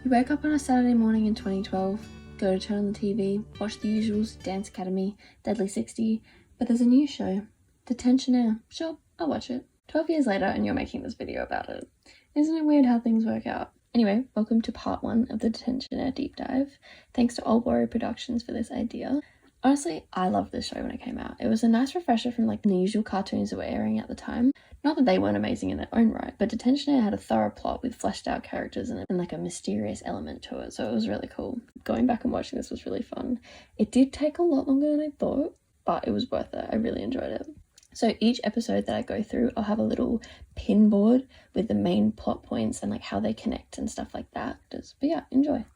You wake up on a Saturday morning in 2012, go to turn on the TV, watch the usuals, Dance Academy, Deadly 60, but there's a new show, Detentionaire. Sure, I'll watch it. 12 years later and you're making this video about it. Isn't it weird how things work out? Anyway, welcome to part 1 of the Detentionaire deep dive. Thanks to Old Warrior Productions for this idea. Honestly, I loved this show when it came out. It was a nice refresher from the usual cartoons that were airing at the time. Not that they weren't amazing in their own right, but Detentionaire had a thorough plot with fleshed out characters and a mysterious element to it, so it was really cool. Going back and watching this was really fun. It did take a lot longer than I thought, but it was worth it. I really enjoyed it. So each episode that I go through, I'll have a little pin board with the main plot points and how they connect and stuff like that. But yeah, enjoy.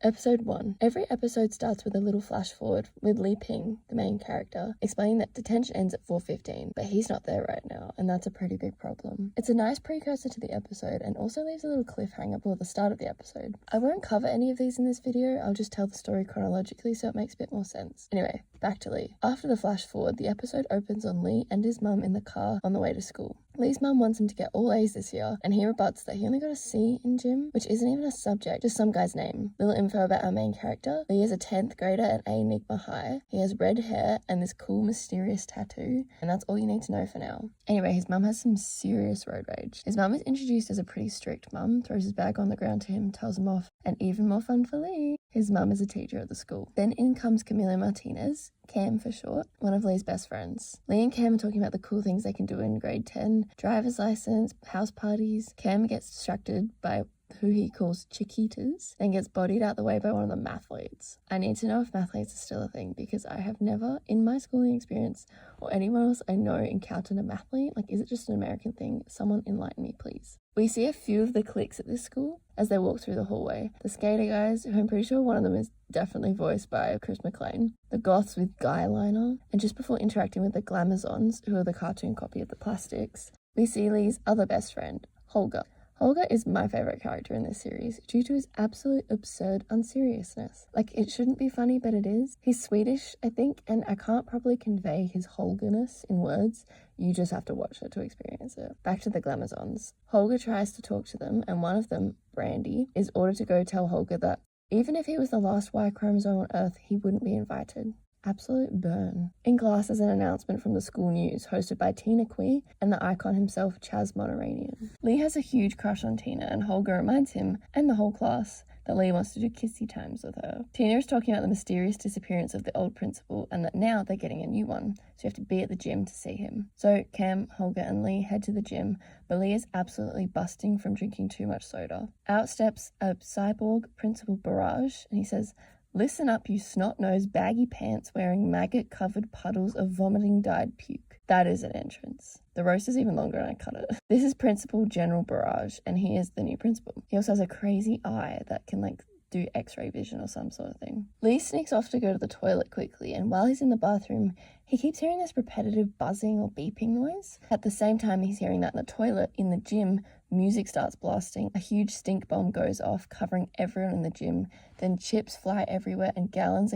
Episode 1. Every episode starts with a little flash forward with Li Ping, the main character, explaining that detention ends at 4:15, but he's not there right now, and that's a pretty big problem. It's a nice precursor to the episode and also leaves a little cliffhanger before the start of the episode. I won't cover any of these in this video, I'll just tell the story chronologically so it makes a bit more sense. Anyway, back to Li. After the flash forward, the episode opens on Li and his mum in the car on the way to school. Li's mum wants him to get all A's this year, and he rebuts that he only got a C in gym, which isn't even a subject, just some guy's name. Little info about our main character. Li is a 10th grader at A Enigma High. He has red hair and this cool mysterious tattoo, and that's all you need to know for now. Anyway, his mum has some serious road rage. His mum is introduced as a pretty strict mum, throws his bag on the ground to him, tells him off, and even more fun for Li, his mum is a teacher at the school. Then in comes Camila Martinez, Cam for short, one of Li's best friends. Li and Cam are talking about the cool things they can do in grade 10, driver's license, house parties. Cam gets distracted by who he calls Chiquitas, then gets bodied out the way by one of the mathletes. I need to know if mathletes are still a thing because I have never, in my schooling experience, or anyone else I know, encountered a mathlete. Is it just an American thing? Someone enlighten me, please. We see a few of the cliques at this school as they walk through the hallway. The skater guys, who I'm pretty sure one of them is definitely voiced by Chris McLean. The goths with guy liner. And just before interacting with the glamazons, who are the cartoon copy of the plastics, we see Li's other best friend, Holger. Holger is my favourite character in this series due to his absolute absurd unseriousness. It shouldn't be funny, but it is. He's Swedish, I think, and I can't probably convey his Holgerness in words. You just have to watch it to experience it. Back to the glamazons. Holger tries to talk to them, and one of them, Brandy, is ordered to go tell Holger that even if he was the last Y chromosome on Earth, he wouldn't be invited. Absolute burn. In class is an announcement from the school news, hosted by Tina Kui and the icon himself, Chaz Monoranian. Li has a huge crush on Tina, and Holger reminds him, and the whole class, that Li wants to do kissy times with her. Tina is talking about the mysterious disappearance of the old principal, and that now they're getting a new one, so you have to be at the gym to see him. So Cam, Holger, and Li head to the gym, but Li is absolutely busting from drinking too much soda. Out steps a cyborg Principal Barrage, and he says, "Listen up, you snot-nosed, baggy pants wearing maggot-covered puddles of vomiting dyed puke." That is an entrance. The roast is even longer and I cut it. This is Principal General Barrage, and he is the new principal. He also has a crazy eye that can do x-ray vision or some sort of thing. Li sneaks off to go to the toilet quickly, and while he's in the bathroom, he keeps hearing this repetitive buzzing or beeping noise. At the same time he's hearing that in the toilet, in the gym, music starts blasting, a huge stink bomb goes off, covering everyone in the gym, then chips fly everywhere and gallons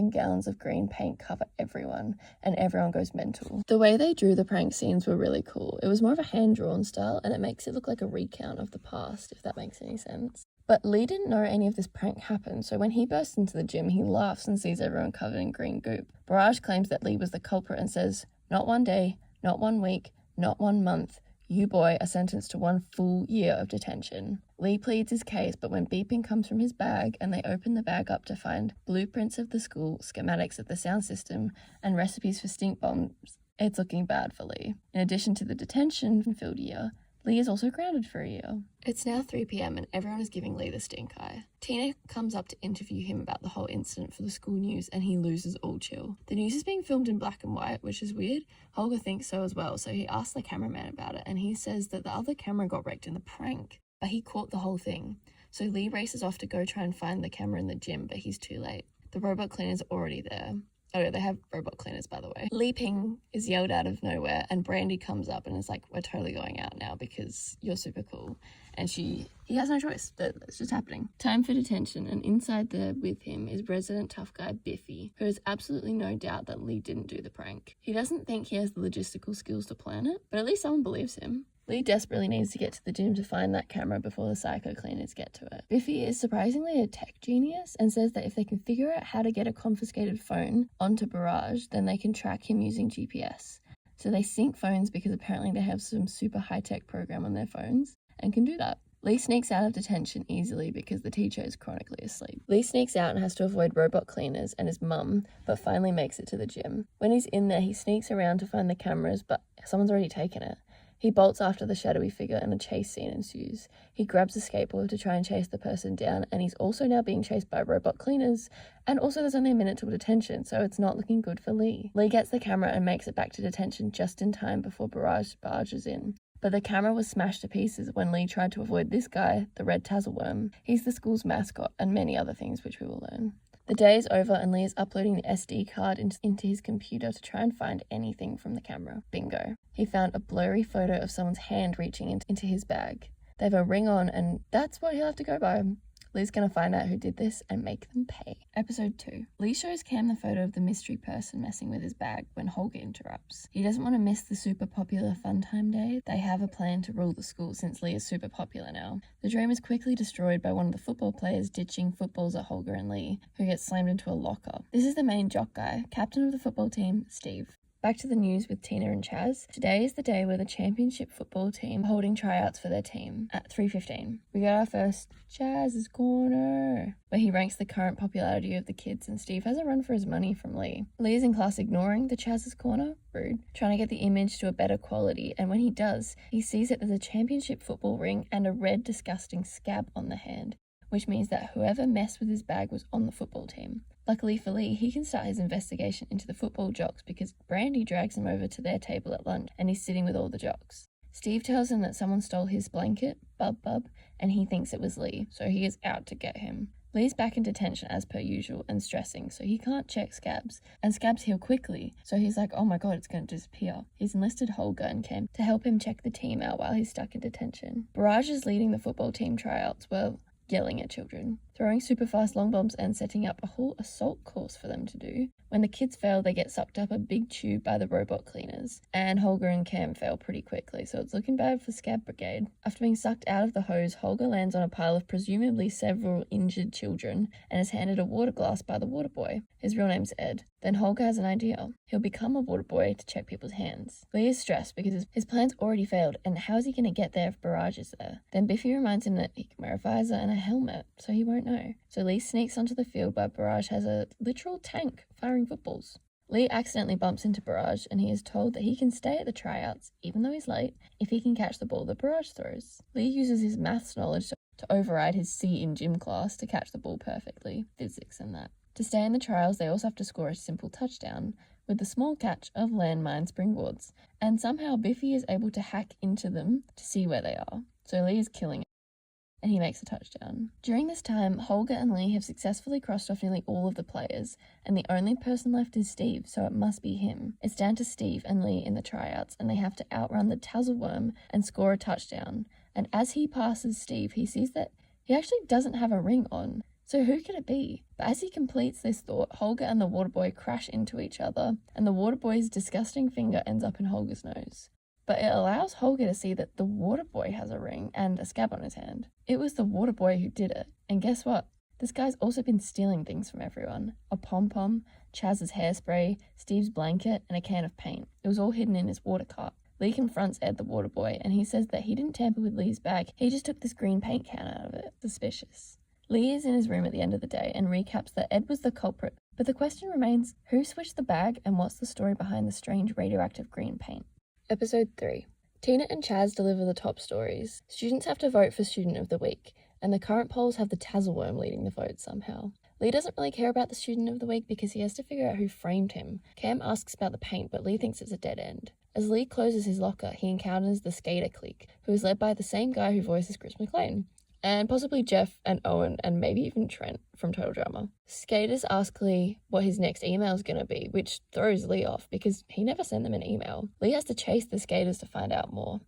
of green paint cover everyone, and everyone goes mental. The way they drew the prank scenes were really cool. It was more of a hand-drawn style, and it makes it look like a recount of the past, if that makes any sense. But Li didn't know any of this prank happened, so when he bursts into the gym, he laughs and sees everyone covered in green goop. Barrage claims that Li was the culprit and says, "Not 1 day, not 1 week, not 1 month. You, boy, are sentenced to 1 full year of detention." Li pleads his case, but when beeping comes from his bag and they open the bag up to find blueprints of the school, schematics of the sound system, and recipes for stink bombs, it's looking bad for Li. In addition to the detention-filled year, Li is also grounded for a year. It's now 3 p.m. and everyone is giving Li the stink eye. Tina comes up to interview him about the whole incident for the school news, and he loses all chill. The news is being filmed in black and white, which is weird. Holger thinks so as well, so he asks the cameraman about it, and he says that the other camera got wrecked in the prank, but he caught the whole thing. So Li races off to go try and find the camera in the gym, but he's too late. The robot cleaner's already there. Oh yeah, they have robot cleaners, by the way. Li Ping is yelled out of nowhere, and Brandy comes up and is like, "We're totally going out now because you're super cool." And he has no choice. That's just happening. Time for detention, and inside there with him is resident tough guy Biffy, who has absolutely no doubt that Li didn't do the prank. He doesn't think he has the logistical skills to plan it, but at least someone believes him. Lee desperately needs to get to the gym to find that camera before the psycho cleaners get to it. Biffy is surprisingly a tech genius and says that if they can figure out how to get a confiscated phone onto Barrage, then they can track him using GPS. So they sync phones because apparently they have some super high-tech program on their phones and can do that. Lee sneaks out of detention easily because the teacher is chronically asleep. Lee sneaks out and has to avoid robot cleaners and his mum, but finally makes it to the gym. When he's in there, he sneaks around to find the cameras, but someone's already taken it. He bolts after the shadowy figure and a chase scene ensues. He grabs a skateboard to try and chase the person down, and he's also now being chased by robot cleaners. And also there's only a minute till detention, so it's not looking good for Lee. Lee gets the camera and makes it back to detention just in time before Barrage barges in. But the camera was smashed to pieces when Lee tried to avoid this guy, the red tassel-worm. He's the school's mascot, and many other things which we will learn. The day is over and Lee is uploading the SD card into his computer to try and find anything from the camera. Bingo. He found a blurry photo of someone's hand reaching into his bag. They have a ring on, and that's what he'll have to go by. Lee's gonna find out who did this and make them pay. Episode 2. Lee shows Cam the photo of the mystery person messing with his bag when Holger interrupts. He doesn't want to miss the super popular fun time day. They have a plan to rule the school since Lee is super popular now. The dream is quickly destroyed by one of the football players ditching footballs at Holger and Lee, who gets slammed into a locker. This is the main jock guy, captain of the football team, Steve. Back to the news with Tina and Chaz. Today is the day where the championship football team are holding tryouts for their team at 3:15. We got our first Chaz's Corner, where he ranks the current popularity of the kids, and Steve has a run for his money from Lee. Lee is in class ignoring the Chaz's Corner, rude, trying to get the image to a better quality, and when he does, he sees that there's a championship football ring and a red disgusting scab on the hand, which means that whoever messed with his bag was on the football team. Luckily for Lee, he can start his investigation into the football jocks because Brandy drags him over to their table at lunch and he's sitting with all the jocks. Steve tells him that someone stole his blanket, Bub, and he thinks it was Lee, so he is out to get him. Lee's back in detention as per usual and stressing, so he can't check scabs, and scabs heal quickly, so he's like, oh my god, it's going to disappear. He's enlisted Holger and Cam to help him check the team out while he's stuck in detention. Barrage is leading the football team tryouts, yelling at children, throwing super fast long bombs and setting up a whole assault course for them to do. When the kids fail, they get sucked up a big tube by the robot cleaners, and Holger and Cam fail pretty quickly, so it's looking bad for Scab Brigade. After being sucked out of the hose, Holger lands on a pile of presumably several injured children and is handed a water glass by the water boy. His real name's Ed. Then Holger has an idea. He'll become a water boy to check people's hands. Lee is stressed because his plan's already failed, and how is he going to get there if Barrage is there? Then Biffy reminds him that he can wear a visor and a helmet, so he won't know. So Lee sneaks onto the field where Barrage has a literal tank firing footballs. Lee accidentally bumps into Barrage, and he is told that he can stay at the tryouts, even though he's late, if he can catch the ball that Barrage throws. Lee uses his maths knowledge to override his C in gym class to catch the ball perfectly, physics and that. To stay in the trials, they also have to score a simple touchdown, with the small catch of landmine springboards, and somehow Biffy is able to hack into them to see where they are. So Lee is killing it, and he makes a touchdown. During this time, Holger and Lee have successfully crossed off nearly all of the players, and the only person left is Steve, so it must be him. It's down to Steve and Lee in the tryouts, and they have to outrun the Tazzleworm and score a touchdown. And as he passes Steve, he sees that he actually doesn't have a ring on. So who could it be? But as he completes this thought, Holger and the Waterboy crash into each other, and the Waterboy's disgusting finger ends up in Holger's nose. But it allows Holger to see that the Waterboy has a ring and a scab on his hand. It was the Waterboy who did it. And guess what? This guy's also been stealing things from everyone. A pom-pom, Chaz's hairspray, Steve's blanket, and a can of paint. It was all hidden in his water cart. Lee confronts Ed the Waterboy, and he says that he didn't tamper with Lee's bag, he just took this green paint can out of it. Suspicious. Lee is in his room at the end of the day and recaps that Ed was the culprit, but the question remains, who switched the bag and what's the story behind the strange radioactive green paint? Episode 3. Tina and Chaz deliver the top stories. Students have to vote for Student of the Week, and the current polls have the Tazzleworm leading the vote somehow. Lee doesn't really care about the Student of the Week because he has to figure out who framed him. Cam asks about the paint, but Lee thinks it's a dead end. As Lee closes his locker, he encounters the Skater clique, who is led by the same guy who voices Chris McLean, and possibly Jeff and Owen and maybe even Trent from Total Drama. Skaters ask Lee what his next email is going to be, which throws Lee off because he never sent them an email. Lee has to chase the skaters to find out more.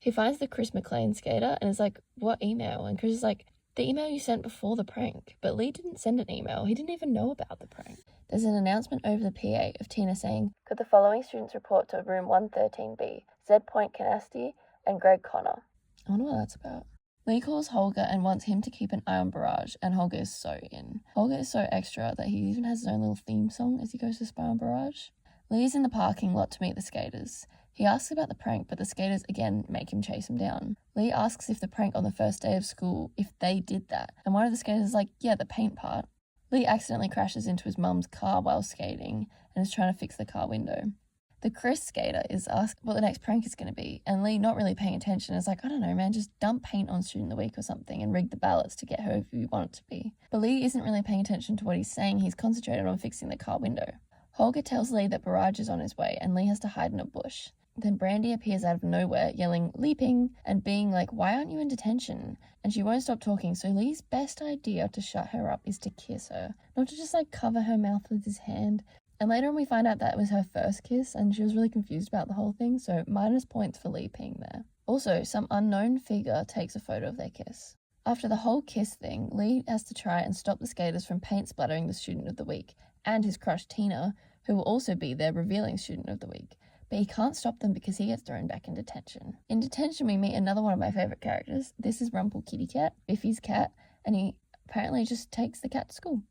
He finds the Chris McLean skater and is like, what email? And Chris is like, the email you sent before the prank. But Lee didn't send an email. He didn't even know about the prank. There's an announcement over the PA of Tina saying, could the following students report to room 113B? Z. Point Canasti, and Greg Connor. I wonder what that's about. Lee calls Holger and wants him to keep an eye on Barrage, and Holger is so in. Holger is so extra that he even has his own little theme song as he goes to spy on Barrage. Lee is in the parking lot to meet the skaters. He asks about the prank, but the skaters again make him chase him down. Lee asks if the prank on the first day of school, if they did that, and one of the skaters is like, yeah, the paint part. Lee accidentally crashes into his mum's car while skating and is trying to fix the car window. The Chris skater is asked what the next prank is going to be, and Lee, not really paying attention, is like, I don't know, man, just dump paint on Student of the Week or something and rig the ballots to get whoever you want it to be. But Lee isn't really paying attention to what he's saying. He's concentrated on fixing the car window. Holger tells Lee that Barrage is on his way, and Lee has to hide in a bush. Then Brandy appears out of nowhere, yelling, leaping, and being like, why aren't you in detention? And she won't stop talking, so Lee's best idea to shut her up is to kiss her, not to just cover her mouth with his hand. And later on we find out that it was her first kiss, and she was really confused about the whole thing, so minus points for Lee being there. Also, some unknown figure takes a photo of their kiss. After the whole kiss thing, Lee has to try and stop the skaters from paint splattering the Student of the Week, and his crush Tina, who will also be their revealing Student of the Week. But he can't stop them because he gets thrown back in detention. In detention, we meet another one of my favourite characters. This is Rumple Kitty Cat, Biffy's cat, and he apparently just takes the cat to school.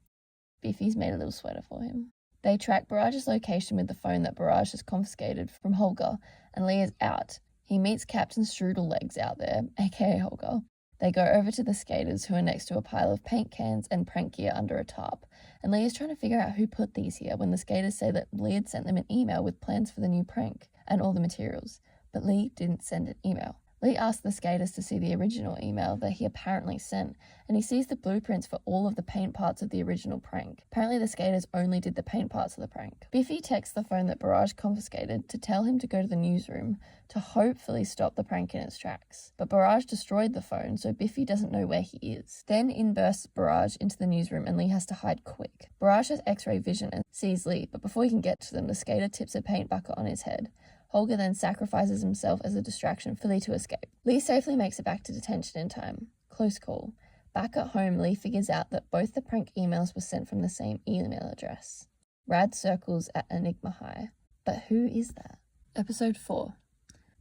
Biffy's made a little sweater for him. They track Barrage's location with the phone that Barrage has confiscated from Holger, and Lee is out. He meets Captain Strudel-Legs out there, aka Holger. They go over to the skaters who are next to a pile of paint cans and prank gear under a tarp, and Lee is trying to figure out who put these here when the skaters say that Lee had sent them an email with plans for the new prank and all the materials, but Lee didn't send an email. Lee asks the skaters to see the original email that he apparently sent, and he sees the blueprints for all of the paint parts of the original prank. Apparently the skaters only did the paint parts of the prank. Biffy texts the phone that Barrage confiscated to tell him to go to the newsroom to hopefully stop the prank in its tracks. But Barrage destroyed the phone, so Biffy doesn't know where he is. Then in bursts Barrage into the newsroom, and Lee has to hide quick. Barrage has X-ray vision and sees Lee, but before he can get to them, the skater tips a paint bucket on his head. Holger then sacrifices himself as a distraction for Lee to escape. Lee safely makes it back to detention in time. Close call. Back at home, Lee figures out that both the prank emails were sent from the same email address. Rad Circles at Enigma High. But who is that? Episode 4.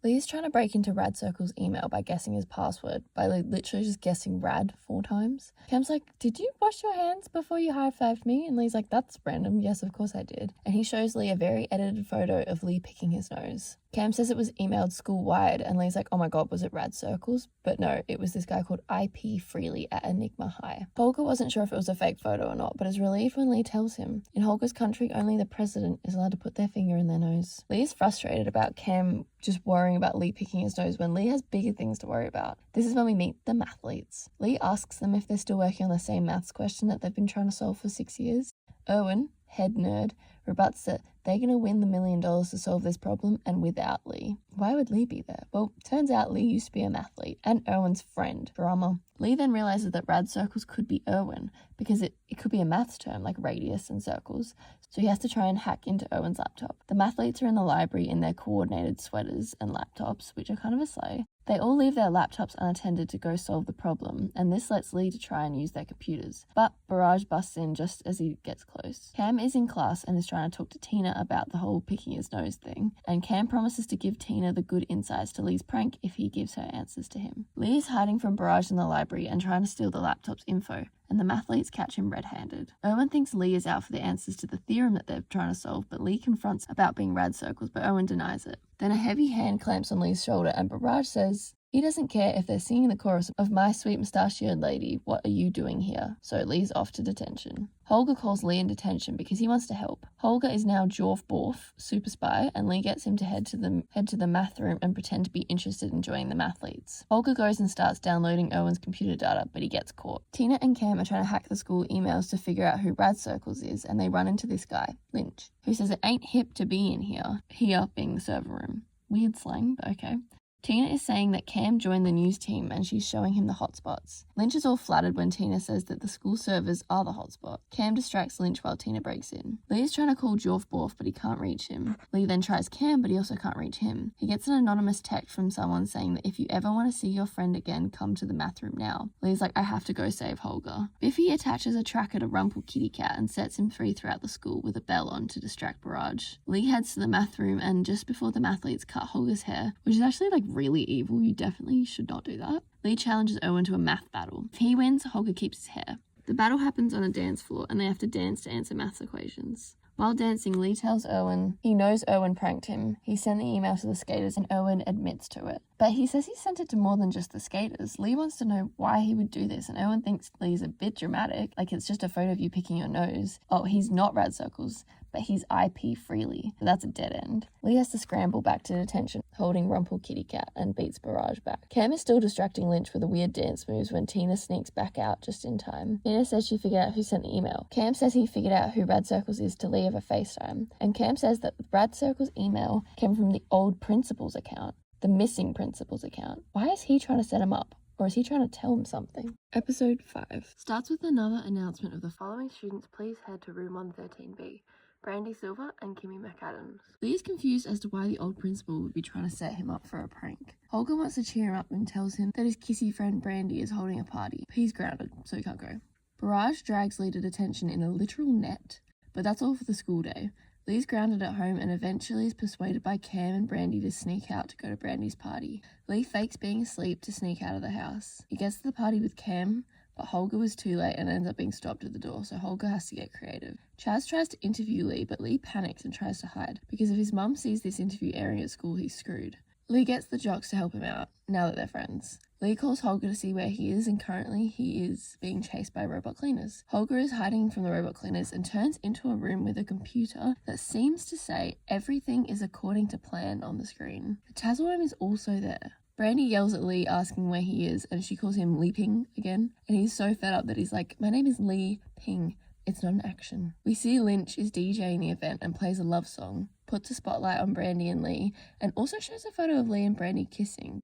Lee is trying to break into Rad Circle's email by guessing his password, by literally just guessing Rad 4 times. Cam's like, did you wash your hands before you high-fived me? And Lee's like, that's random. Yes, of course I did. And he shows Lee a very edited photo of Lee picking his nose. Cam says it was emailed school-wide, and Lee's like, oh my god, was it Rad Circles? But no, it was this guy called IP Freely at Enigma High. Holger wasn't sure if it was a fake photo or not, but is relieved when Lee tells him. In Holger's country, only the president is allowed to put their finger in their nose. Lee is frustrated about Cam just worrying about Lee picking his nose when Lee has bigger things to worry about. This is when we meet the mathletes. Lee asks them if they're still working on the same maths question that they've been trying to solve for 6 years. Erwin, head nerd, rebuts that they're going to win the $1 million to solve this problem, and without Lee. Why would Lee be there? Well, turns out Lee used to be a mathlete, and Erwin's friend, drama. Lee then realizes that Rad Circles could be Erwin, because it could be a maths term like radius and circles, so he has to try and hack into Erwin's laptop. The mathletes are in the library in their coordinated sweaters and laptops, which are kind of a sleigh. They all leave their laptops unattended to go solve the problem, and this lets Lee to try and use their computers. But Barrage busts in just as he gets close. Cam is in class and is trying to talk to Tina about the whole picking his nose thing, and Cam promises to give Tina the good insights to Lee's prank if he gives her answers to him. Lee is hiding from Barrage in the library and trying to steal the laptop's info, and the mathletes catch him red-handed. Owen thinks Lee is out for the answers to the theorem that they're trying to solve, but Lee confronts about being Rad Circles, but Owen denies it. Then a heavy hand clamps on Lee's shoulder, and Barrage says he doesn't care if they're singing the chorus of My Sweet Mustachioed Lady, what are you doing here? So Lee's off to detention. Holger calls Lee in detention because he wants to help. Holger is now Jorf Borf, super spy, and Lee gets him to head to the math room and pretend to be interested in joining the mathletes. Holger goes and starts downloading Owen's computer data, but he gets caught. Tina and Cam are trying to hack the school emails to figure out who Rad Circles is, and they run into this guy, Lynch, who says it ain't hip to be in here, here being the server room. Weird slang, but okay. Tina is saying that Cam joined the news team and she's showing him the hotspots. Lynch is all flattered when Tina says that the school servers are the hotspot. Cam distracts Lynch while Tina breaks in. Lee is trying to call Jorf Borf, but he can't reach him. Lee then tries Cam, but he also can't reach him. He gets an anonymous text from someone saying that if you ever want to see your friend again, come to the math room now. Lee's like, I have to go save Holger. Biffy attaches a tracker to Rumple Kitty Cat and sets him free throughout the school with a bell on to distract Barrage. Lee heads to the math room, and just before the mathletes cut Holger's hair, which is actually like really evil. You definitely should not do that. Lee challenges Owen to a math battle. If he wins, Holger keeps his hair. The battle happens on a dance floor, and they have to dance to answer maths equations. While dancing, Lee tells Owen he knows Owen pranked him. He sent the email to the skaters and Owen admits to it. But he says he sent it to more than just the skaters. Lee wants to know why he would do this, and Owen thinks Lee's a bit dramatic, like it's just a photo of you picking your nose. Oh, he's not Rad Circles, but he's IP Freely. So that's a dead end. Lee has to scramble back to detention, holding Rumpel Kitty Cat, and beats Barrage back. Cam is still distracting Lynch with the weird dance moves when Tina sneaks back out just in time. Tina says she figured out who sent the email. Cam says he figured out who Rad Circles is to Lee over FaceTime, and Cam says that the Rad Circles email came from the old principal's account. The missing principal's account. Why is he trying to set him up? Or is he trying to tell him something? Episode 5 starts with another announcement of the following students please head to room 113B. Brandy Silver and Kimmy McAdams. Lee is confused as to why the old principal would be trying to set him up for a prank. Holger wants to cheer him up and tells him that his kissy friend Brandy is holding a party. He's grounded, so he can't go. Barrage drags Lee to detention in a literal net, but that's all for the school day. Lee's grounded at home and eventually is persuaded by Cam and Brandy to sneak out to go to Brandy's party. Lee fakes being asleep to sneak out of the house. He gets to the party with Cam, but Holger was too late and ends up being stopped at the door, so Holger has to get creative. Chaz tries to interview Lee, but Lee panics and tries to hide, because if his mum sees this interview airing at school, he's screwed. Lee gets the jocks to help him out, now that they're friends. Lee calls Holger to see where he is, and currently he is being chased by robot cleaners. Holger is hiding from the robot cleaners and turns into a room with a computer that seems to say everything is according to plan on the screen. The Tazworm is also there. Brandy yells at Lee asking where he is, and she calls him Lee Ping again, and he's so fed up that he's like, my name is Lee Ping. It's not an action. We see Lynch is DJing the event and plays a love song, puts a spotlight on Brandy and Lee, and also shows a photo of Lee and Brandy kissing.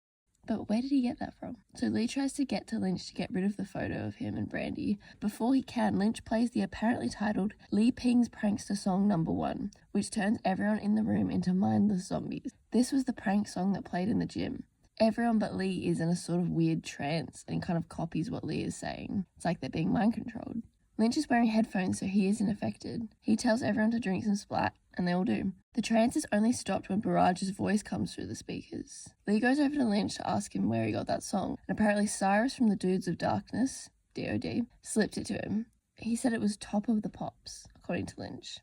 But where did he get that from? So Lee tries to get to Lynch to get rid of the photo of him and Brandy. Before he can, Lynch plays the apparently titled Lee Ping's Prankster Song No. 1, which turns everyone in the room into mindless zombies. This was the prank song that played in the gym. Everyone but Lee is in a sort of weird trance and kind of copies what Lee is saying. It's like they're being mind controlled. Lynch is wearing headphones so he isn't affected. He tells everyone to drink some Splat, and they all do. The trance is only stopped when Barrage's voice comes through the speakers. Lee goes over to Lynch to ask him where he got that song, and apparently Cyrus from the Dudes of Darkness, DOD, slipped it to him. He said it was Top of the Pops, according to Lynch.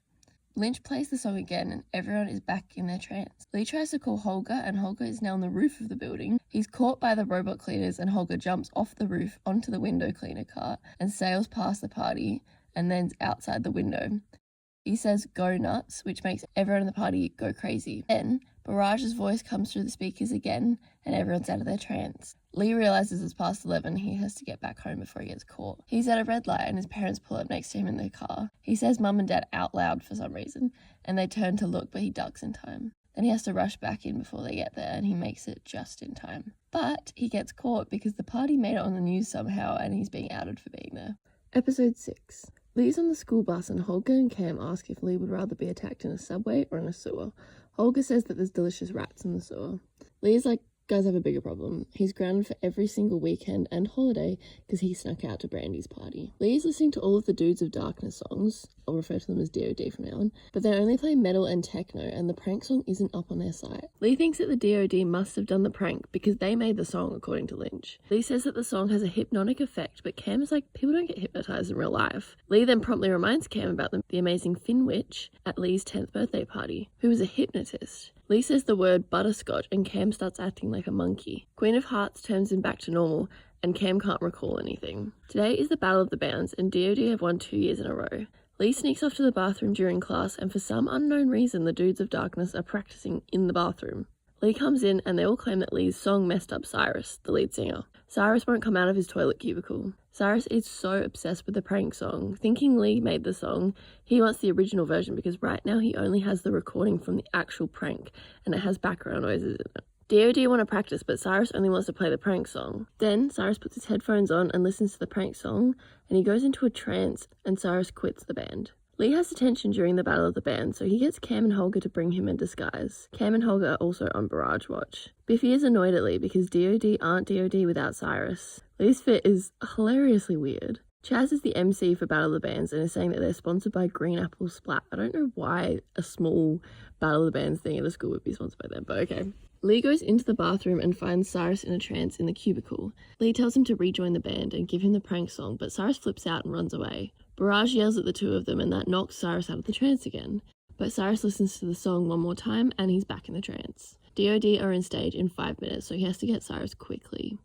Lynch plays the song again and everyone is back in their trance. Lee tries to call Holger and Holger is now on the roof of the building. He's caught by the robot cleaners and Holger jumps off the roof onto the window cleaner cart and sails past the party and then outside the window. He says go nuts, which makes everyone in the party go crazy. Then Barrage's voice comes through the speakers again and everyone's out of their trance. Lee realizes it's past 11, he has to get back home before he gets caught. He's at a red light and his parents pull up next to him in their car. He says mum and dad out loud for some reason, and they turn to look, but he ducks in time. Then he has to rush back in before they get there, and he makes it just in time. But he gets caught because the party made it on the news somehow, and he's being outed for being there. Episode 6. Lee's on the school bus, and Holger and Cam ask if Lee would rather be attacked in a subway or in a sewer. Holger says that there's delicious rats in the sewer. Lee is like, guys have a bigger problem. He's grounded for every single weekend and holiday because he snuck out to Brandy's party. Lee is listening to all of the Dudes of Darkness songs. I'll refer to them as DOD from now on. But they only play metal and techno and the prank song isn't up on their site. Lee thinks that the DOD must have done the prank because they made the song according to Lynch. Lee says that the song has a hypnotic effect, but Cam is like, people don't get hypnotized in real life. Lee then promptly reminds Cam about the amazing Finn Witch at Lee's 10th birthday party, who was a hypnotist. Lee says the word butterscotch and Cam starts acting like a monkey. Queen of Hearts turns him back to normal and Cam can't recall anything. Today is the Battle of the Bands and DOD have won 2 years in a row. Lee sneaks off to the bathroom during class and for some unknown reason the Dudes of Darkness are practicing in the bathroom. Lee comes in and they all claim that Lee's song messed up Cyrus, the lead singer. Cyrus won't come out of his toilet cubicle. Cyrus is so obsessed with the prank song. Thinking Lee made the song, he wants the original version because right now he only has the recording from the actual prank and it has background noises in it. DOD want to practice, but Cyrus only wants to play the prank song. Then Cyrus puts his headphones on and listens to the prank song and he goes into a trance and Cyrus quits the band. Lee has detention during the Battle of the Band, so he gets Cam and Holger to bring him in disguise. Cam and Holger are also on barrage watch. Biffy is annoyed at Lee because DOD aren't DOD without Cyrus. Lee's fit is hilariously weird. Chaz is the MC for Battle of the Bands and is saying that they're sponsored by Green Apple Splat. I don't know why a small Battle of the Bands thing at a school would be sponsored by them, but okay. Lee goes into the bathroom and finds Cyrus in a trance in the cubicle. Lee tells him to rejoin the band and give him the prank song, but Cyrus flips out and runs away. Barrage yells at the two of them and that knocks Cyrus out of the trance again. But Cyrus listens to the song one more time and he's back in the trance. DOD are in stage in 5 minutes, so he has to get Cyrus quickly.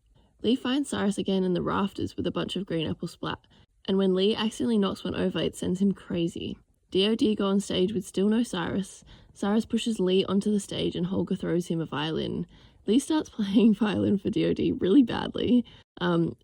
Lee finds Cyrus again in the rafters with a bunch of green apple splat, and when Lee accidentally knocks one over, it sends him crazy. DOD go on stage with still no Cyrus. Cyrus pushes Lee onto the stage and Holger throws him a violin. Lee starts playing violin for DOD really badly.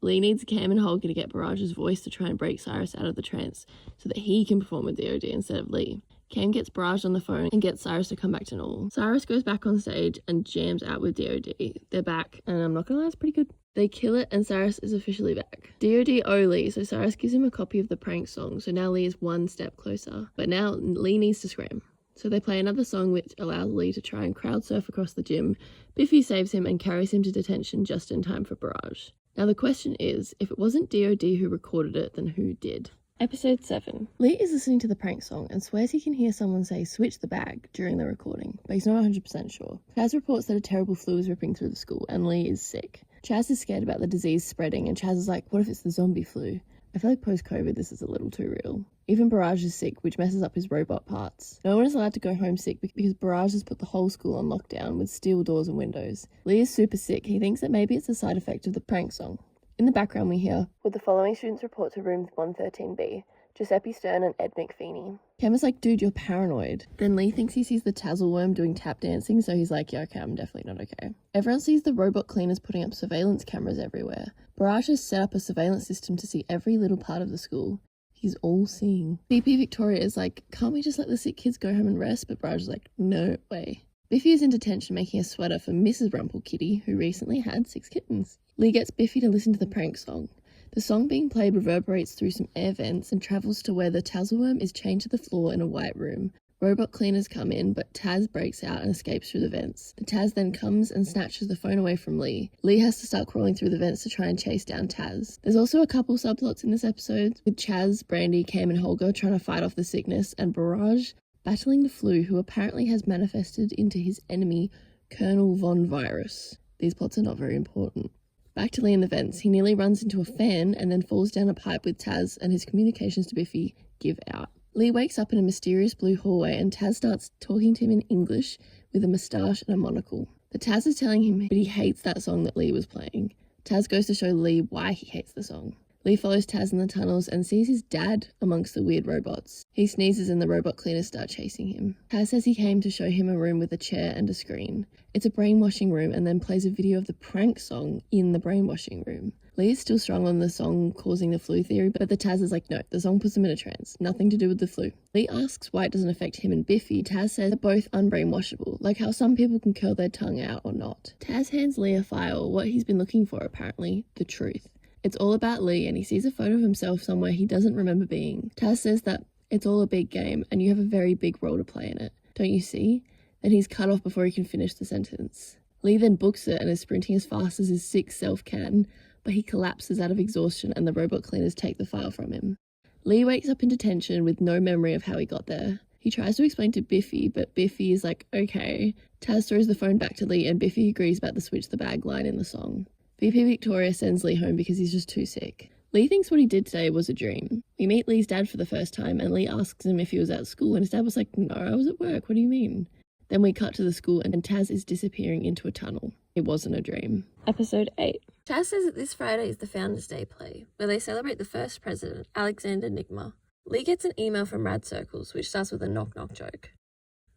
Lee needs Cam and Holger to get Barrage's voice to try and break Cyrus out of the trance so that he can perform with DOD instead of Lee. Cam gets Barrage on the phone and gets Cyrus to come back to normal. Cyrus goes back on stage and jams out with DOD. They're back, and I'm not gonna lie, it's pretty good. They kill it and Cyrus is officially back. DOD owe Lee, so Cyrus gives him a copy of the prank song, so now Lee is one step closer. But now Lee needs to scram. So they play another song which allows Lee to try and crowd surf across the gym. Biffy saves him and carries him to detention just in time for Barrage. Now the question is, if it wasn't DOD who recorded it, then who did? Episode 7. Lee is listening to the prank song and swears he can hear someone say switch the bag during the recording, but he's not 100% sure. Chaz reports that a terrible flu is ripping through the school and Lee is sick. Chaz is scared about the disease spreading and Chaz is like, what if it's the zombie flu? I feel like post-COVID this is a little too real. Even Barrage is sick, which messes up his robot parts. No one is allowed to go home sick because Barrage has put the whole school on lockdown with steel doors and windows. Lee is super sick. He thinks that maybe it's a side effect of the prank song. In the background we hear, "Would the following students report to room 113B? Giuseppe Stern and Ed McFeeney." Cam is like, dude, you're paranoid. Then Lee thinks he sees the Tazzle worm doing tap dancing, so he's like, yeah, okay, I'm definitely not okay. Everyone sees the robot cleaners putting up surveillance cameras everywhere. Barrage has set up a surveillance system to see every little part of the school. He's all seeing. VP Victoria is like, can't we just let the sick kids go home and rest? But Barrage is like, no way. Biffy is in detention making a sweater for Mrs. Rumpelkitty, who recently had 6 kittens. Lee gets Biffy to listen to the prank song. The song being played reverberates through some air vents and travels to where the Tazzleworm is chained to the floor in a white room. Robot cleaners come in, but Taz breaks out and escapes through the vents. The Taz then comes and snatches the phone away from Lee. Lee has to start crawling through the vents to try and chase down Taz. There's also a couple subplots in this episode, with Chaz, Brandy, Cam and Holger trying to fight off the sickness, and Barrage battling the flu, who apparently has manifested into his enemy, Colonel Von Virus. These plots are not very important. Back to Lee in the vents. He nearly runs into a fan and then falls down a pipe with Taz, and his communications to Biffy give out. Lee wakes up in a mysterious blue hallway and Taz starts talking to him in English with a moustache and a monocle. The Taz is telling him that he hates that song that Lee was playing. Taz goes to show Lee why he hates the song. Lee follows Taz in the tunnels and sees his dad amongst the weird robots. He sneezes and the robot cleaners start chasing him. Taz says he came to show him a room with a chair and a screen. It's a brainwashing room and then plays a video of the prank song in the brainwashing room. Lee is still strong on the song causing the flu theory, but the Taz is like, no, the song puts him in a trance. Nothing to do with the flu. Lee asks why it doesn't affect him and Biffy. Taz says they're both unbrainwashable, like how some people can curl their tongue out or not. Taz hands Lee a file, what he's been looking for apparently, the truth. It's all about Lee and he sees a photo of himself somewhere he doesn't remember being. Taz says that it's all a big game and you have a very big role to play in it. Don't you see? Then he's cut off before he can finish the sentence. Lee then books it and is sprinting as fast as his sick self can, but he collapses out of exhaustion and the robot cleaners take the file from him. Lee wakes up in detention with no memory of how he got there. He tries to explain to Biffy, but Biffy is like, okay. Taz throws the phone back to Lee and Biffy agrees about the switch the bag line in the song. VP Victoria sends Lee home because he's just too sick. Lee thinks what he did today was a dream. We meet Lee's dad for the first time and Lee asks him if he was at school and his dad was like, no, I was at work, what do you mean? Then we cut to the school and Taz is disappearing into a tunnel. It wasn't a dream. Episode 8. Chaz says that this Friday is the Founders' Day play, where they celebrate the first president, Alexander Nigma. Lee gets an email from Rad Circles, which starts with a knock-knock joke.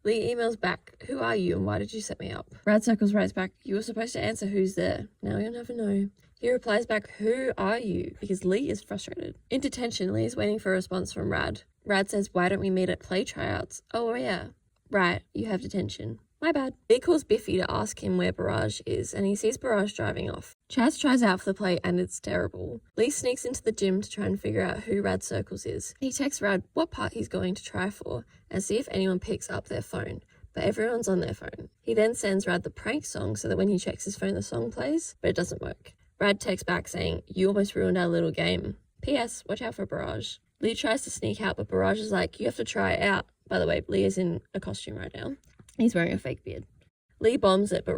Lee emails back, who are you and why did you set me up? Rad Circles writes back, you were supposed to answer who's there. Now you'll never know. He replies back, who are you? Because Lee is frustrated. In detention, Lee is waiting for a response from Rad. Rad says, why don't we meet at play tryouts? Oh yeah. Right, you have detention. My bad. Lee calls Biffy to ask him where Barrage is, and he sees Barrage driving off. Chaz tries out for the play, and it's terrible. Lee sneaks into the gym to try and figure out who Rad Circles is. He texts Rad what part he's going to try for, and see if anyone picks up their phone, but everyone's on their phone. He then sends Rad the prank song so that when he checks his phone the song plays, but it doesn't work. Rad texts back saying, you almost ruined our little game. P.S. Watch out for Barrage. Lee tries to sneak out, but Barrage is like, you have to try it out. By the way, Lee is in a costume right now. He's wearing a fake beard. Lee bombs it, but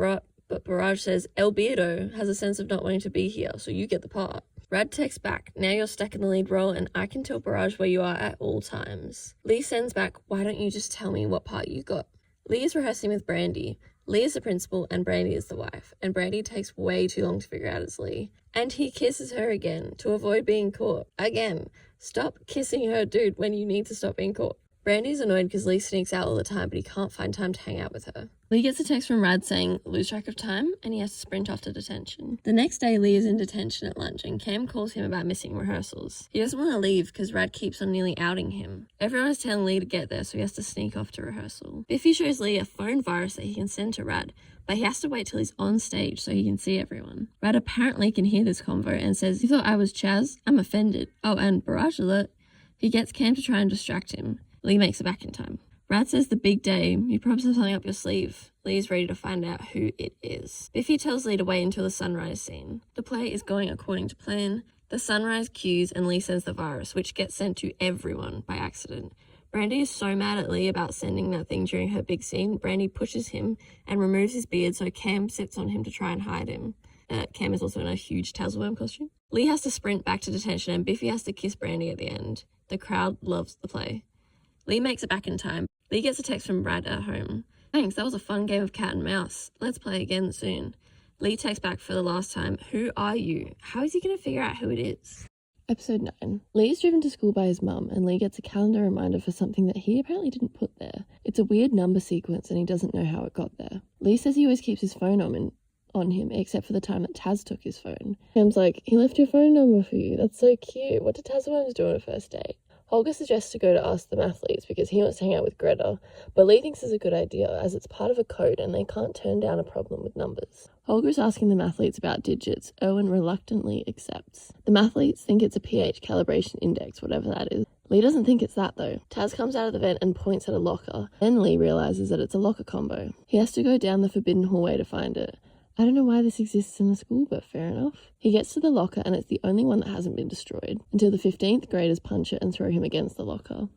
But Barrage says El Beardo has a sense of not wanting to be here, so you get the part. Rad texts back, now you're stuck in the lead role and I can tell Barrage where you are at all times. Lee sends back, why don't you just tell me what part you got? Lee is rehearsing with Brandy. Lee is the principal and Brandy is the wife, and Brandy takes way too long to figure out it's Lee. And he kisses her again to avoid being caught. Again, stop kissing her, dude, when you need to stop being caught. Brandy's annoyed because Lee sneaks out all the time, but he can't find time to hang out with her. Lee gets a text from Rad saying, lose track of time, and he has to sprint off to detention. The next day, Lee is in detention at lunch, and Cam calls him about missing rehearsals. He doesn't want to leave because Rad keeps on nearly outing him. Everyone is telling Lee to get there, so he has to sneak off to rehearsal. Biffy shows Lee a phone virus that he can send to Rad, but he has to wait till he's on stage so he can see everyone. Rad apparently can hear this convo and says, you thought I was Chaz? I'm offended. Oh, and barrage alert. He gets Cam to try and distract him. Lee makes it back in time. Rad says the big day, you probably have something up your sleeve. Lee is ready to find out who it is. Biffy tells Lee to wait until the sunrise scene. The play is going according to plan. The sunrise cues and Lee sends the virus, which gets sent to everyone by accident. Brandy is so mad at Lee about sending that thing during her big scene, Brandy pushes him and removes his beard so Cam sits on him to try and hide him. Cam is also in a huge Tazzleworm costume. Lee has to sprint back to detention and Biffy has to kiss Brandy at the end. The crowd loves the play. Lee makes it back in time. Lee gets a text from Brad at home. Thanks, that was a fun game of cat and mouse. Let's play again soon. Lee texts back for the last time, who are you? How is he going to figure out who it is? Episode 9. Lee is driven to school by his mum, and Lee gets a calendar reminder for something that he apparently didn't put there. It's a weird number sequence, and he doesn't know how it got there. Lee says he always keeps his phone on him, except for the time that Taz took his phone. Cam's like, he left your phone number for you. That's so cute. What did Tazzleworms do on a first date? Holger suggests to go to ask the athletes because he wants to hang out with Greta, but Lee thinks it's a good idea as it's part of a code and they can't turn down a problem with numbers. Holger's asking the mathletes about digits. Owen reluctantly accepts. The mathletes think it's a pH calibration index, whatever that is. Lee doesn't think it's that though. Taz comes out of the vent and points at a locker. Then Lee realizes that it's a locker combo. He has to go down the forbidden hallway to find it. I don't know why this exists in the school, but fair enough. He gets to the locker and it's the only one that hasn't been destroyed, until the 15th graders punch it and throw him against the locker.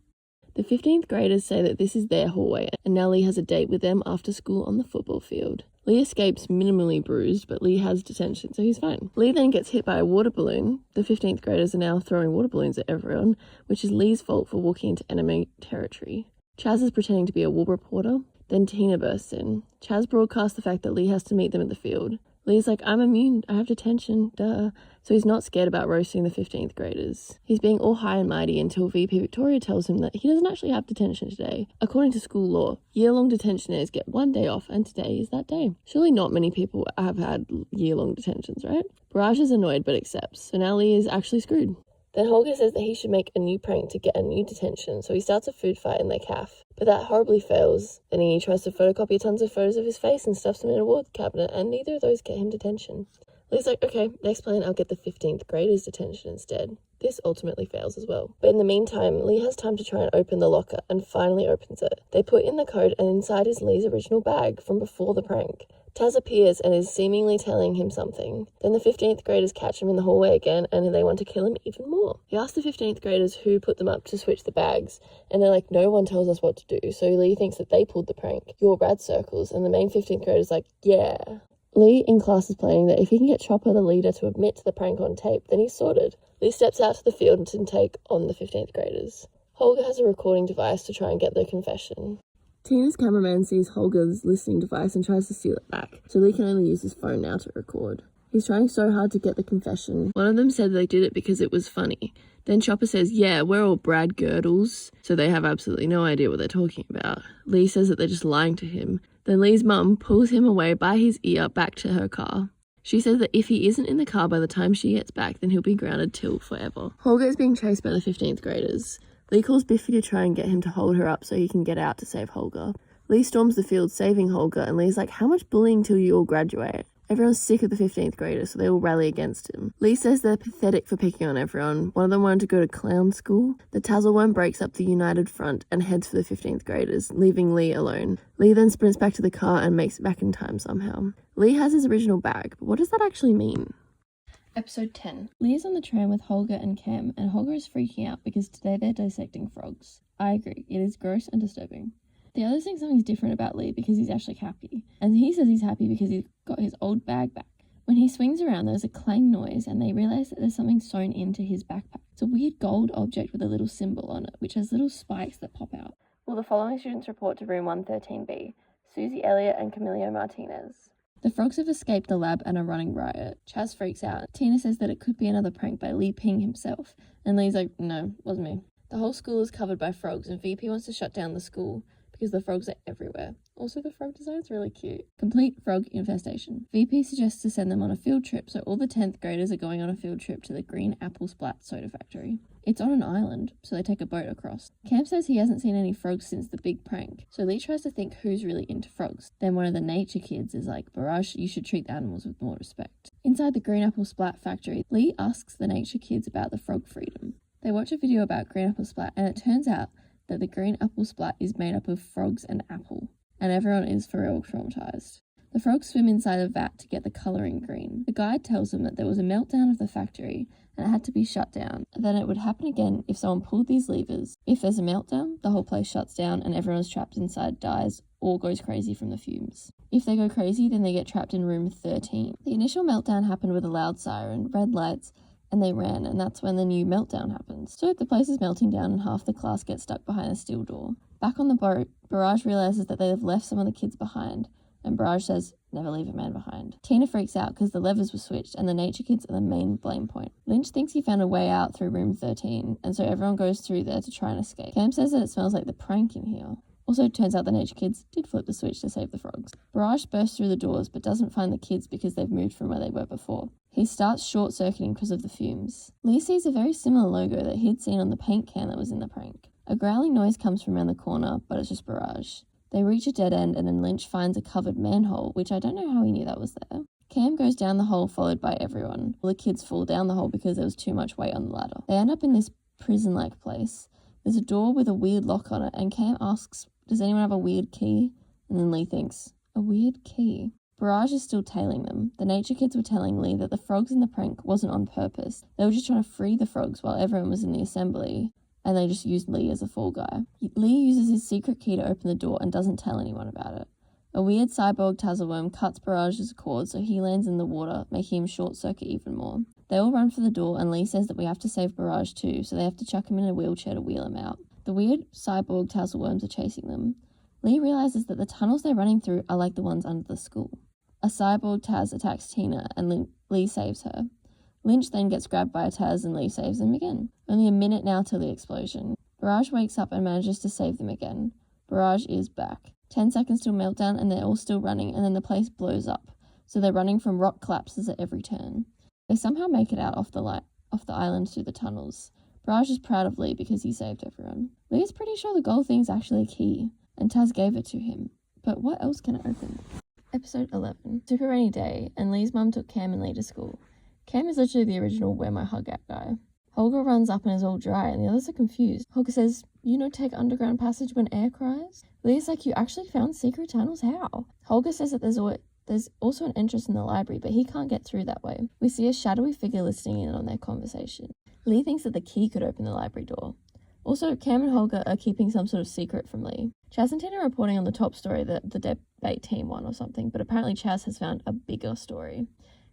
The 15th graders say that this is their hallway, and now Lee has a date with them after school on the football field. Lee escapes minimally bruised, but Lee has detention, so he's fine. Lee then gets hit by a water balloon. The 15th graders are now throwing water balloons at everyone, which is Lee's fault for walking into enemy territory. Chaz is pretending to be a war reporter. Then Tina bursts in. Chaz broadcasts the fact that Lee has to meet them at the field. Lee's like, I'm immune, I have detention, duh. So he's not scared about roasting the 15th graders. He's being all high and mighty until VP Victoria tells him that he doesn't actually have detention today. According to school law, year-long detentionaires get one day off, and today is that day. Surely not many people have had year-long detentions, right? Barrage is annoyed but accepts, so now Lee is actually screwed. Then Holger says that he should make a new prank to get a new detention, so he starts a food fight in their caf. But that horribly fails. Then he tries to photocopy tons of photos of his face and stuffs them in a award cabinet, and neither of those get him detention. Lee's like, okay, next plan, I'll get the 15th graders detention instead. This ultimately fails as well. But in the meantime, Lee has time to try and open the locker, and finally opens it. They put in the code, and inside is Lee's original bag from before the prank. Taz appears and is seemingly telling him something. Then the 15th graders catch him in the hallway again and they want to kill him even more. He asks the 15th graders who put them up to switch the bags, and they're like, no one tells us what to do, so Lee thinks that they pulled the prank. Your Brad circles, and the main 15th grader's like, yeah. Lee in class is playing that if he can get Chopper the leader to admit to the prank on tape, then he's sorted. Lee steps out to the field to take on the 15th graders. Holger has a recording device to try and get their confession. Tina's cameraman sees Holger's listening device and tries to steal it back, so Lee can only use his phone now to record. He's trying so hard to get the confession. One of them said they did it because it was funny. Then Chopper says, yeah, we're all Brad Girdles, so they have absolutely no idea what they're talking about. Lee says that they're just lying to him. Then Lee's mum pulls him away by his ear back to her car. She says that if he isn't in the car by the time she gets back, then he'll be grounded till forever. Holger is being chased by the 15th graders. Lee calls Biffy to try and get him to hold her up so he can get out to save Holger. Lee storms the field, saving Holger, and Lee's like, how much bullying till you all graduate? Everyone's sick of the 15th graders, so they all rally against him. Lee says they're pathetic for picking on everyone. One of them wanted to go to clown school. The Tazzleworm breaks up the united front and heads for the 15th graders, leaving Lee alone. Lee then sprints back to the car and makes it back in time somehow. Lee has his original bag, but what does that actually mean? Episode 10. Lee is on the tram with Holger and Cam, and Holger is freaking out because today they're dissecting frogs. I agree, it is gross and disturbing. The others think something's different about Lee because he's actually happy. And he says he's happy because he's got his old bag back. When he swings around, there's a clang noise and they realise that there's something sewn into his backpack. It's a weird gold object with a little symbol on it, which has little spikes that pop out. Will the following students report to room 113B? Susie Elliott and Camilio Martinez. The frogs have escaped the lab and are running riot. Chaz freaks out. Tina says that it could be another prank by Lee Ping himself. And Lee's like, no, wasn't me. The whole school is covered by frogs and VP wants to shut down the school because the frogs are everywhere. Also, the frog design's really cute. Complete frog infestation. VP suggests to send them on a field trip, so all the 10th graders are going on a field trip to the Green Apple Splat soda factory. It's on an island, so they take a boat across. Cam says he hasn't seen any frogs since the big prank, so Lee tries to think who's really into frogs. Then one of the nature kids is like, Barrage, you should treat the animals with more respect. Inside the Green Apple Splat factory, Lee asks the nature kids about the frog freedom. They watch a video about Green Apple Splat, and it turns out that the Green Apple Splat is made up of frogs and apple, and everyone is for real traumatized. The frogs swim inside a vat to get the colouring green. The guide tells them that there was a meltdown of the factory and it had to be shut down. Then it would happen again if someone pulled these levers. If there's a meltdown, the whole place shuts down and everyone's trapped inside dies or goes crazy from the fumes. If they go crazy, then they get trapped in room 13. The initial meltdown happened with a loud siren, red lights, and they ran, and that's when the new meltdown happens. So the place is melting down and half the class gets stuck behind a steel door. Back on the boat, Barrage realises that they have left some of the kids behind, and Barrage says, never leave a man behind. Tina freaks out because the levers were switched and the nature kids are the main blame point. Lynch thinks he found a way out through room 13, and so everyone goes through there to try and escape. Cam says that it smells like the prank in here. Also, it turns out the nature kids did flip the switch to save the frogs. Barrage bursts through the doors but doesn't find the kids because they've moved from where they were before. He starts short-circuiting because of the fumes. Lee sees a very similar logo that he'd seen on the paint can that was in the prank. A growling noise comes from around the corner, but it's just Barrage. They reach a dead end and then Lynch finds a covered manhole, which I don't know how he knew that was there. Cam goes down the hole followed by everyone. All the kids fall down the hole because there was too much weight on the ladder. They end up in this prison-like place. There's a door with a weird lock on it and Cam asks, does anyone have a weird key? And then Lee thinks, a weird key? Barrage is still tailing them. The nature kids were telling Lee that the frogs in the prank wasn't on purpose. They were just trying to free the frogs while everyone was in the assembly, and they just used Lee as a fall guy. Lee uses his secret key to open the door and doesn't tell anyone about it. A weird cyborg tasselworm cuts Barrage's cord so he lands in the water, making him short-circuit even more. They all run for the door and Lee says that we have to save Barrage too, so they have to chuck him in a wheelchair to wheel him out. The weird cyborg tasselworms are chasing them. Lee realizes that the tunnels they're running through are like the ones under the school. A cyborg Taz attacks Tina and Lee saves her. Lynch then gets grabbed by a Taz and Lee saves him again. Only a minute now till the explosion. Barrage wakes up and manages to save them again. Barrage is back. 10 seconds till meltdown and they're all still running and then the place blows up. So they're running from rock collapses at every turn. They somehow make it out off the island through the tunnels. Barrage is proud of Lee because he saved everyone. Lee is pretty sure the gold thing's actually a key, and Taz gave it to him. But what else can it open? Episode 11. Super rainy day, and Lee's mum took Cam and Lee to school. Cam is literally the original where my hug at guy. Holger runs up and is all dry, and the others are confused. Holger says, you know take underground passage when air cries? Lee's like, you actually found secret tunnels? How? Holger says that there's also an entrance in the library, but he can't get through that way. We see a shadowy figure listening in on their conversation. Lee thinks that the key could open the library door. Also, Cam and Holger are keeping some sort of secret from Lee. Chaz and Tina are reporting on the top story that the debate team won or something, but apparently Chaz has found a bigger story.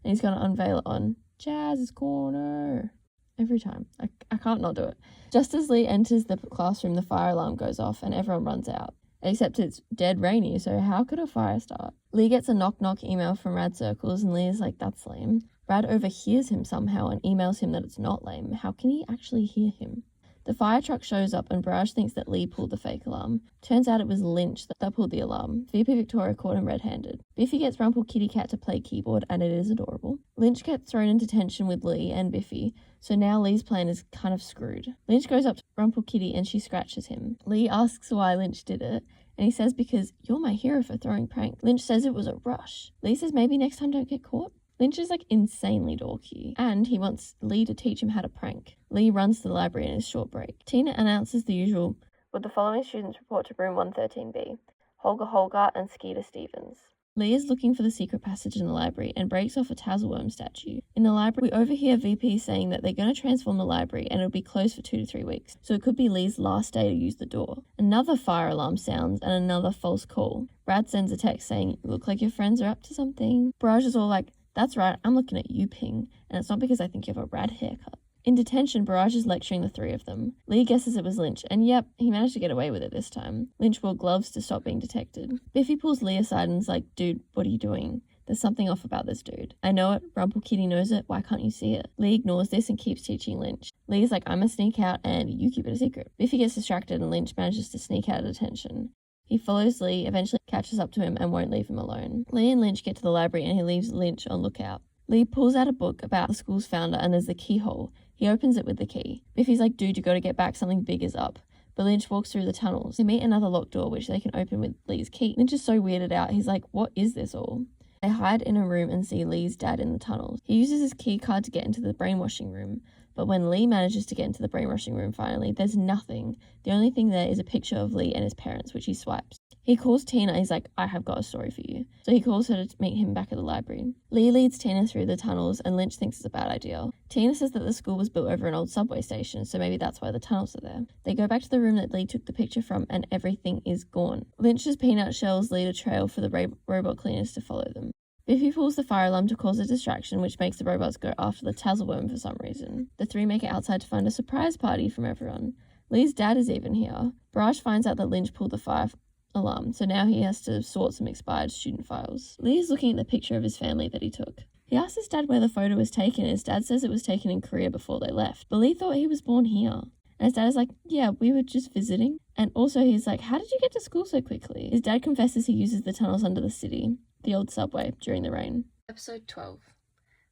And he's going to unveil it on Chaz's Corner. Every time. I can't not do it. Just as Lee enters the classroom, the fire alarm goes off and everyone runs out. Except it's dead rainy, so how could a fire start? Lee gets a knock-knock email from Rad Circles and Lee is like, that's lame. Rad overhears him somehow and emails him that it's not lame. How can he actually hear him? The fire truck shows up and Barrage thinks that Lee pulled the fake alarm. Turns out it was Lynch that pulled the alarm. VP Victoria caught him red-handed. Biffy gets Rumple Kitty Cat to play keyboard and it is adorable. Lynch gets thrown into tension with Lee and Biffy, so now Lee's plan is kind of screwed. Lynch goes up to Rumple Kitty and she scratches him. Lee asks why Lynch did it, and he says because you're my hero for throwing prank. Lynch says it was a rush. Lee says maybe next time don't get caught. Lynch is like insanely dorky, and he wants Lee to teach him how to prank. Lee runs to the library in his short break. Tina announces the usual, would the following students report to room 113B? Holger Holgart and Skeeter Stevens. Lee is looking for the secret passage in the library and breaks off a Tazelworm statue. In the library, we overhear VP saying that they're going to transform the library and it'll be closed for 2 to 3 weeks, so it could be Lee's last day to use the door. Another fire alarm sounds and another false call. Brad sends a text saying, "Look like your friends are up to something." Barrage is all like, "That's right, I'm looking at you, Ping, and it's not because I think you have a rad haircut." In detention, Barrage is lecturing the three of them. Lee guesses it was Lynch, and yep, he managed to get away with it this time. Lynch wore gloves to stop being detected. Biffy pulls Lee aside and is like, "Dude, what are you doing? There's something off about this dude." "I know it, Rumple Kitty knows it, why can't you see it?" Lee ignores this and keeps teaching Lynch. Lee's like, "I'm gonna sneak out and you keep it a secret." Biffy gets distracted and Lynch manages to sneak out of detention. He follows Lee, eventually catches up to him and won't leave him alone. Lee and Lynch get to the library and he leaves Lynch on lookout. Lee pulls out a book about the school's founder and there's the keyhole. He opens it with the key. Biffy's like, "Dude, you gotta get back, something big is up." But Lynch walks through the tunnels. They meet another locked door which they can open with Lee's key. Lynch is so weirded out, he's like, "What is this all?" They hide in a room and see Lee's dad in the tunnels. He uses his key card to get into the brainwashing room. But when Lee manages to get into the brainwashing room finally, there's nothing. The only thing there is a picture of Lee and his parents, which he swipes. He calls Tina, he's like, "I have got a story for you." So he calls her to meet him back at the library. Lee leads Tina through the tunnels and Lynch thinks it's a bad idea. Tina says that the school was built over an old subway station, so maybe that's why the tunnels are there. They go back to the room that Lee took the picture from and everything is gone. Lynch's peanut shells lead a trail for the robot cleaners to follow them. Biffy pulls the fire alarm to cause a distraction, which makes the robots go after the Tazelworm for some reason. The three make it outside to find a surprise party from everyone. Lee's dad is even here. Barrage finds out that Lynch pulled the fire alarm, so now he has to sort some expired student files. Lee is looking at the picture of his family that he took. He asks his dad where the photo was taken, and his dad says it was taken in Korea before they left. But Lee thought he was born here. And his dad is like, "Yeah, we were just visiting." And also he's like, "How did you get to school so quickly?" His dad confesses he uses the tunnels under the city, the old subway, during the rain. Episode 12.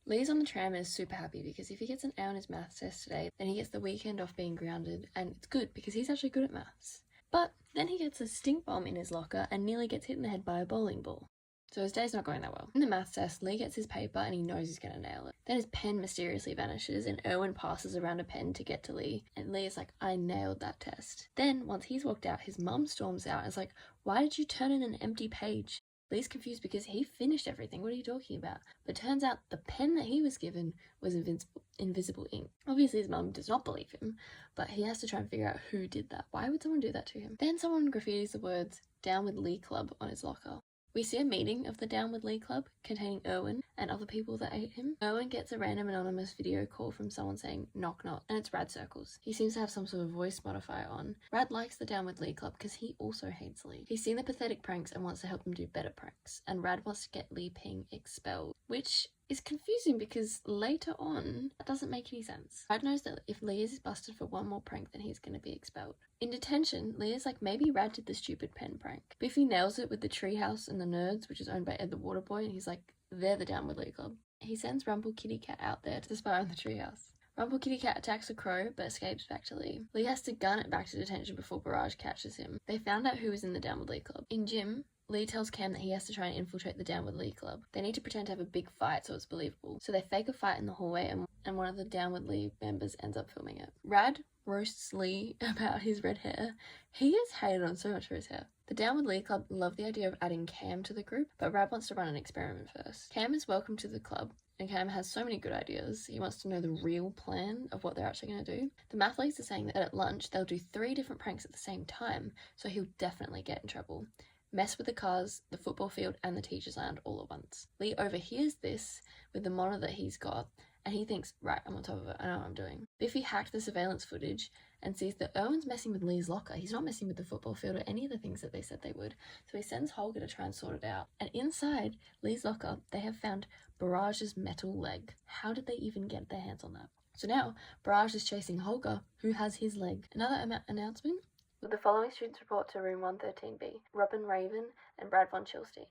Lee's on the tram and is super happy because if he gets an A on his maths test today, then he gets the weekend off being grounded, and it's good because he's actually good at maths. But then he gets a stink bomb in his locker and nearly gets hit in the head by a bowling ball. So his day's not going that well. In the maths test, Lee gets his paper and he knows he's going to nail it. Then his pen mysteriously vanishes and Erwin passes around a pen to get to Lee. And Lee is like, "I nailed that test." Then, once he's walked out, his mum storms out and is like, "Why did you turn in an empty page?" Lee's confused because he finished everything. What are you talking about? But turns out the pen that he was given was invisible ink. Obviously his mum does not believe him, but he has to try and figure out who did that. Why would someone do that to him? Then someone graffitis the words "Down with Lee Club" on his locker. We see a meeting of the Down with Lee Club containing Erwin and other people that hate him. Erwin gets a random anonymous video call from someone saying "knock knock" and it's Rad Circles. He seems to have some sort of voice modifier on. Rad likes the Down with Lee Club because he also hates Lee. He's seen the pathetic pranks and wants to help them do better pranks. And Rad wants to get Lee Ping expelled, which is confusing because later on, that doesn't make any sense. Rad knows that if Lee is busted for one more prank, then he's going to be expelled. In detention, Lee is like, maybe Rad did the stupid pen prank. Biffy nails it with the treehouse and the nerds, which is owned by Ed the Waterboy, and he's like, they're the Down with Lee Club. He sends Rumple Kitty Cat out there to spy on the treehouse. Rumple Kitty Cat attacks a crow, but escapes back to Lee. Lee has to gun it back to detention before Barrage catches him. They found out who was in the Down with Lee Club. In gym, Lee tells Cam that he has to try and infiltrate the Down with Lee Club. They need to pretend to have a big fight so it's believable. So they fake a fight in the hallway and one of the Down with Lee members ends up filming it. Rad roasts Lee about his red hair. He is hated on so much for his hair. The Down with Lee Club love the idea of adding Cam to the group, but Rad wants to run an experiment first. Cam is welcome to the club, and Cam has so many good ideas. He wants to know the real plan of what they're actually going to do. The mathletes are saying that at lunch they'll do 3 different pranks at the same time, so he'll definitely get in trouble. Mess with the cars, the football field, and the teacher's lounge all at once. Lee overhears this with the monitor that he's got, and he thinks, right, I'm on top of it, I know what I'm doing. Biffy hacked the surveillance footage and sees that Erwin's messing with Lee's locker. He's not messing with the football field or any of the things that they said they would. So he sends Holger to try and sort it out. And inside Lee's locker, they have found Barrage's metal leg. How did they even get their hands on that? So now, Barrage is chasing Holger, who has his leg. Another announcement? With the following students report to room 113B, Robin Raven and Brad von Chilstein.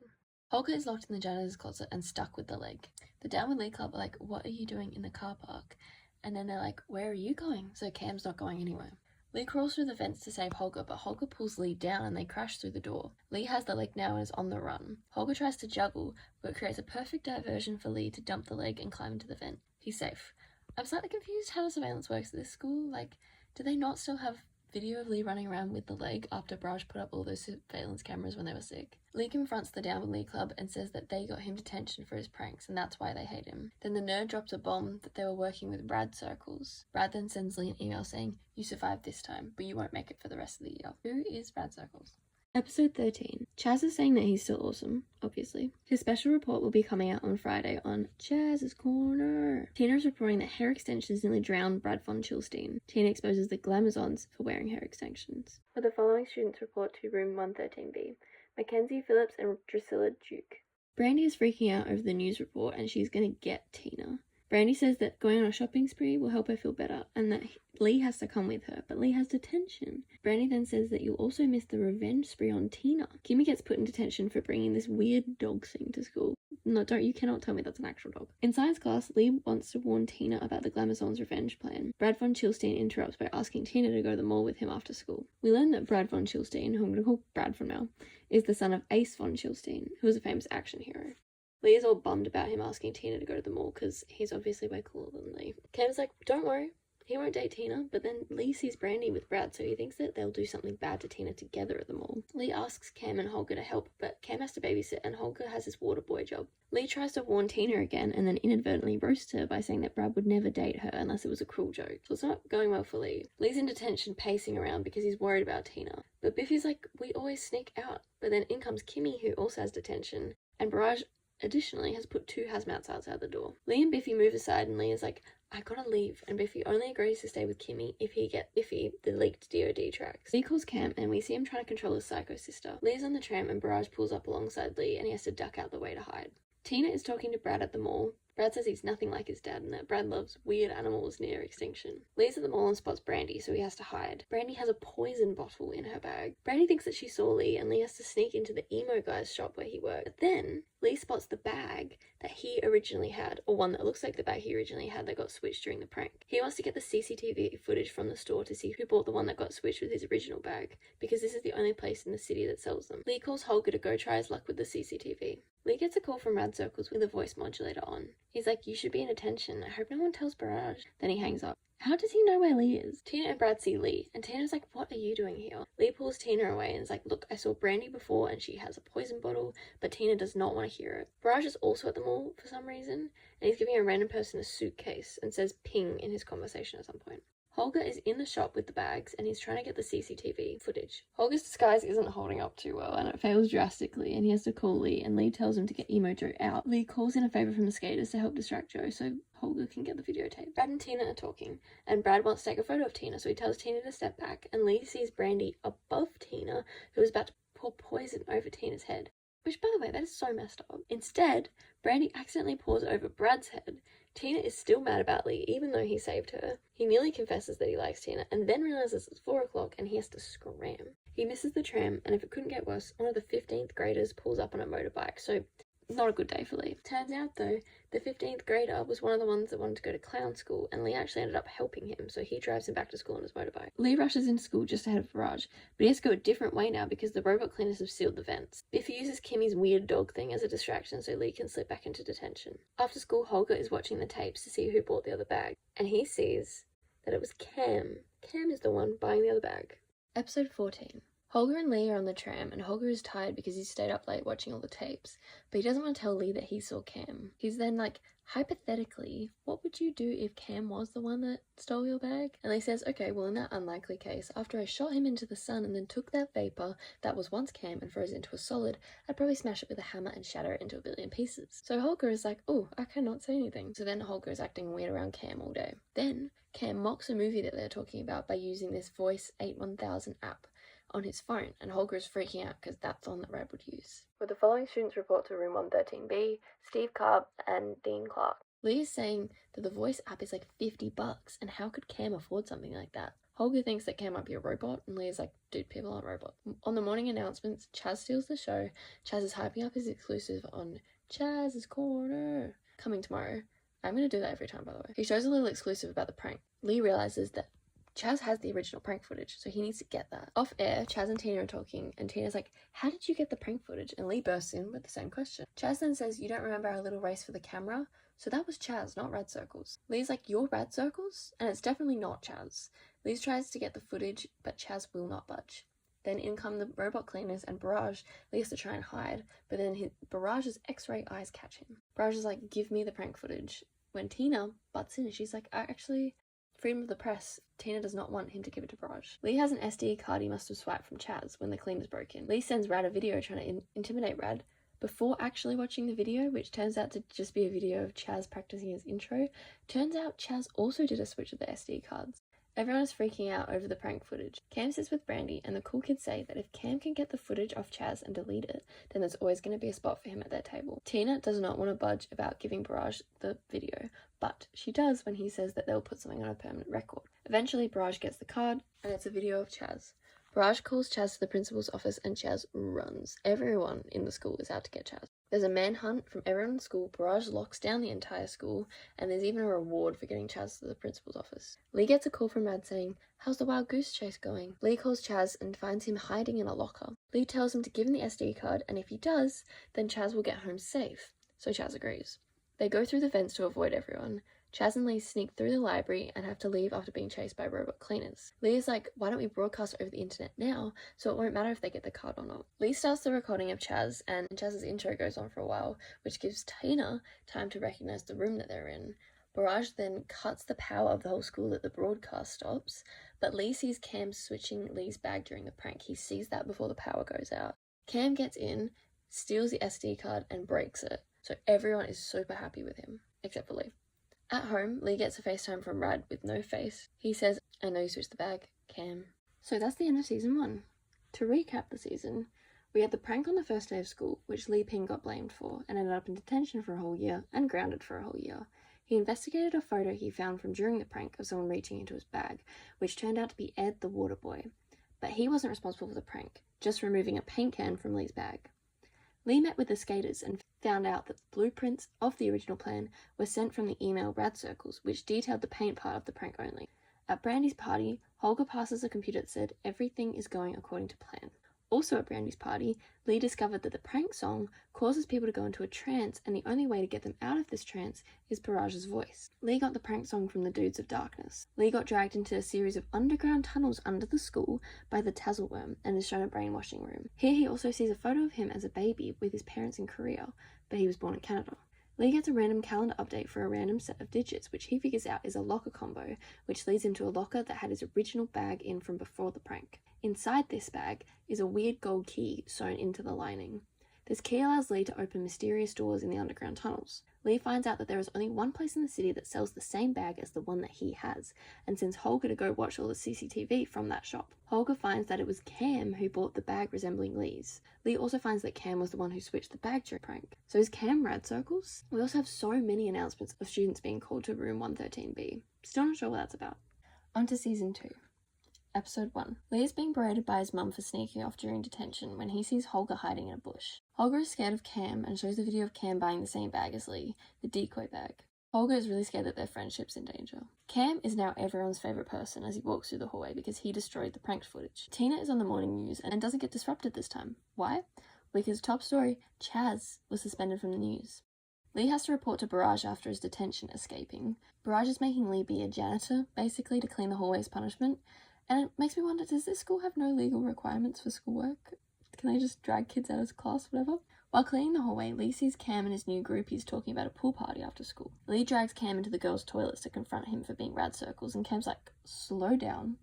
Holger is locked in the janitor's closet and stuck with the leg. The Down with Lee Club are like, what are you doing in the car park? And then they're like, where are you going? So Cam's not going anywhere. Lee crawls through the vents to save Holger, but Holger pulls Lee down and they crash through the door. Lee has the leg now and is on the run. Holger tries to juggle, but creates a perfect diversion for Lee to dump the leg and climb into the vent. He's safe. I'm slightly confused how the surveillance works at this school. Like, do they not still have video of Lee running around with the leg after Barrage put up all those surveillance cameras when they were sick. Lee confronts the Down with Lee club and says that they got him detention for his pranks and that's why they hate him. Then the nerd drops a bomb that they were working with Brad circles. Brad then sends Lee an email saying, "You survived this time, but you won't make it for the rest of the year." Who is Brad circles? Episode 13. Chaz is saying that he's still awesome, obviously. His special report will be coming out on Friday on Chaz's Corner. Tina is reporting that hair extensions nearly drowned Brad von Chilstein. Tina exposes the Glamazons for wearing hair extensions. For the following students report to room 113B, Mackenzie Phillips and Drusilla Duke. Brandy is freaking out over the news report and she's gonna get Tina. Brandy says that going on a shopping spree will help her feel better and that Lee has to come with her, but Lee has detention. Brandy then says that you'll also miss the revenge spree on Tina. Kimmy gets put in detention for bringing this weird dog thing to school. No, you cannot tell me that's an actual dog. In science class, Lee wants to warn Tina about the Glamazons' revenge plan. Brad von Chilstein interrupts by asking Tina to go to the mall with him after school. We learn that Brad von Chilstein, who I'm going to call Brad from now, is the son of Ace von Chilstein, who was a famous action hero. Lee is all bummed about him asking Tina to go to the mall because he's obviously way cooler than Lee. Cam's like, don't worry, he won't date Tina, but then Lee sees Brandy with Brad, so he thinks that they'll do something bad to Tina together at the mall. Lee asks Cam and Holger to help, but Cam has to babysit and Holger has his water boy job. Lee tries to warn Tina again and then inadvertently roasts her by saying that Brad would never date her unless it was a cruel joke. So it's not going well for Lee. Lee's in detention pacing around because he's worried about Tina. But Biffy's like, we always sneak out. But then in comes Kimmy, who also has detention, and Barrage additionally has put 2 hazmats outside the door. Lee and Biffy move aside and Lee is like, I gotta leave, and Biffy only agrees to stay with Kimmy if he gets Biffy the leaked DOD tracks. Lee calls Cam and we see him trying to control his psycho sister. Lee's on the tram and Barrage pulls up alongside Lee and he has to duck out the way to hide. Tina is talking to Brad at the mall. Brad says he's nothing like his dad and that Brad loves weird animals near extinction. Lee's at the mall and spots Brandy, so he has to hide. Brandy has a poison bottle in her bag. Brandy thinks that she saw Lee and Lee has to sneak into the emo guy's shop where he worked. But then Lee spots the bag that he originally had, or one that looks like the bag he originally had that got switched during the prank. He wants to get the CCTV footage from the store to see who bought the one that got switched with his original bag, because this is the only place in the city that sells them. Lee calls Holger to go try his luck with the CCTV. Lee gets a call from Rad Circles with a voice modulator on. He's like, you should be in attention. I hope no one tells Barrage. Then he hangs up. How does he know where Lee is? Tina and Brad see Lee, and Tina's like, what are you doing here? Lee pulls Tina away and is like, look, I saw Brandy before and she has a poison bottle, but Tina does not want to hear it. Barrage is also at the mall for some reason, and he's giving a random person a suitcase and says ping in his conversation at some point. Holger is in the shop with the bags and he's trying to get the CCTV footage. Holger's disguise isn't holding up too well and it fails drastically and he has to call Lee and Lee tells him to get Emo Joe out. Lee calls in a favour from the skaters to help distract Joe so Holger can get the videotape. Brad and Tina are talking and Brad wants to take a photo of Tina, so he tells Tina to step back and Lee sees Brandy above Tina, who is about to pour poison over Tina's head. Which, by the way, that is so messed up. Instead, Brandy accidentally pours over Brad's head. Tina is still mad about Lee, even though he saved her. He nearly confesses that he likes Tina, and then realizes it's 4 o'clock and he has to scram. He misses the tram, and if it couldn't get worse, one of the 15th graders pulls up on a motorbike, so not a good day for Lee. Turns out, though, the 15th grader was one of the ones that wanted to go to clown school, and Lee actually ended up helping him, so he drives him back to school on his motorbike. Lee rushes into school just ahead of Barrage, but he has to go a different way now because the robot cleaners have sealed the vents. Biffy uses Kimmy's weird dog thing as a distraction so Lee can slip back into detention. After school, Holger is watching the tapes to see who bought the other bag, and he sees that it was Cam. Cam is the one buying the other bag. Episode 14. Holger and Lee are on the tram, and Holger is tired because he's stayed up late watching all the tapes, but he doesn't want to tell Lee that he saw Cam. He's then like, hypothetically, what would you do if Cam was the one that stole your bag? And Lee says, okay, well in that unlikely case, after I shot him into the sun and then took that vapor that was once Cam and froze it into a solid, I'd probably smash it with a hammer and shatter it into a billion pieces. So Holger is like, oh, I cannot say anything. So then Holger is acting weird around Cam all day. Then Cam mocks a movie that they're talking about by using this Voice 81000 app on his phone, and Holger is freaking out because that's the one that Rad would use. With the following students report to room 113B, Steve Carb and Dean Clark. Lee is saying that the voice app is like $50, and how could Cam afford something like that? Holger thinks that Cam might be a robot, and Lee is like, dude, people aren't robots. On the morning announcements, Chaz steals the show. Chaz is hyping up his exclusive on Chaz's Corner, coming tomorrow. I'm going to do that every time, by the way. He shows a little exclusive about the prank. Lee realizes that Chaz has the original prank footage, so he needs to get that. Off air, Chaz and Tina are talking, and Tina's like, how did you get the prank footage? And Lee bursts in with the same question. Chaz then says, you don't remember our little race for the camera? So that was Chaz, not Rad Circles. Lee's like, you're Rad Circles? And it's definitely not Chaz. Lee tries to get the footage, but Chaz will not budge. Then in come the robot cleaners and Barrage. Lee has to try and hide, but then Barrage's X-ray eyes catch him. Barrage is like, give me the prank footage. When Tina butts in and she's like, actually, freedom of the press. Tina does not want him to give it to Barrage. Lee has an SD card he must have swiped from Chaz when the cleaners broke in. Lee sends Rad a video trying to intimidate Rad before actually watching the video, which turns out to just be a video of Chaz practicing his intro. Turns out Chaz also did a switch of the SD cards. Everyone is freaking out over the prank footage. Cam sits with Brandy, and the cool kids say that if Cam can get the footage off Chaz and delete it, then there's always going to be a spot for him at their table. Tina does not want to budge about giving Barrage the video, but she does when he says that they'll put something on a permanent record. Eventually, Barrage gets the card, and it's a video of Chaz. Barrage calls Chaz to the principal's office, and Chaz runs. Everyone in the school is out to get Chaz. There's a manhunt from everyone in school. Barrage locks down the entire school, and there's even a reward for getting Chaz to the principal's office. Lee gets a call from Rad saying, "How's the wild goose chase going?" Lee calls Chaz and finds him hiding in a locker. Lee tells him to give him the SD card, and if he does, then Chaz will get home safe. So Chaz agrees. They go through the fence to avoid everyone. Chaz and Lee sneak through the library and have to leave after being chased by robot cleaners. Lee is like, why don't we broadcast over the internet now, so it won't matter if they get the card or not. Lee starts the recording of Chaz, and Chaz's intro goes on for a while, which gives Tina time to recognize the room that they're in. Barrage then cuts the power of the whole school that the broadcast stops, but Lee sees Cam switching Lee's bag during the prank. He sees that before the power goes out. Cam gets in, steals the SD card, and breaks it, so everyone is super happy with him, except for Lee. At home, Lee gets a FaceTime from Rad with no face. He says, "I know you switched the bag, Cam." So that's the end of season 1. To recap the season, we had the prank on the first day of school, which Lee Ping got blamed for and ended up in detention for a whole year and grounded for a whole year. He investigated a photo he found from during the prank of someone reaching into his bag, which turned out to be Ed the water boy. But he wasn't responsible for the prank, just removing a paint can from Lee's bag. Lee met with the skaters and found out that the blueprints of the original plan were sent from the email Rad Circles, which detailed the paint part of the prank only. At Brandy's party, Holger passes a computer that said everything is going according to plan. Also at Brandy's party, Lee discovered that the prank song causes people to go into a trance, and the only way to get them out of this trance is Barrage's voice. Lee got the prank song from the Dudes of Darkness. Lee got dragged into a series of underground tunnels under the school by the Tazzleworm and is shown a brainwashing room. Here he also sees a photo of him as a baby with his parents in Korea, but he was born in Canada. Lee gets a random calendar update for a random set of digits, which he figures out is a locker combo, which leads him to a locker that had his original bag in from before the prank. Inside this bag is a weird gold key sewn into the lining. This key allows Lee to open mysterious doors in the underground tunnels. Lee finds out that there is only one place in the city that sells the same bag as the one that he has, and sends Holger to go watch all the CCTV from that shop. Holger finds that it was Cam who bought the bag resembling Lee's. Lee also finds that Cam was the one who switched the bag during the prank. So is Cam Rad Circles? We also have so many announcements of students being called to room 113B. Still not sure what that's about. On to season 2. Episode 1. Lee is being berated by his mum for sneaking off during detention when he sees Holger hiding in a bush. Holger is scared of Cam and shows the video of Cam buying the same bag as Lee, the decoy bag. Holger is really scared that their friendship's in danger. Cam is now everyone's favourite person as he walks through the hallway because he destroyed the prank footage. Tina is on the morning news and doesn't get disrupted this time. Why? Because top story, Chaz was suspended from the news. Lee has to report to Barrage after his detention escaping. Barrage is making Lee be a janitor, basically, to clean the hallway's punishment. And it makes me wonder, does this school have no legal requirements for schoolwork? Can they just drag kids out of class, whatever? While cleaning the hallway, Lee sees Cam and his new groupies talking about a pool party after school. Lee drags Cam into the girls' toilets to confront him for being Rad Circles, and Cam's like, slow down.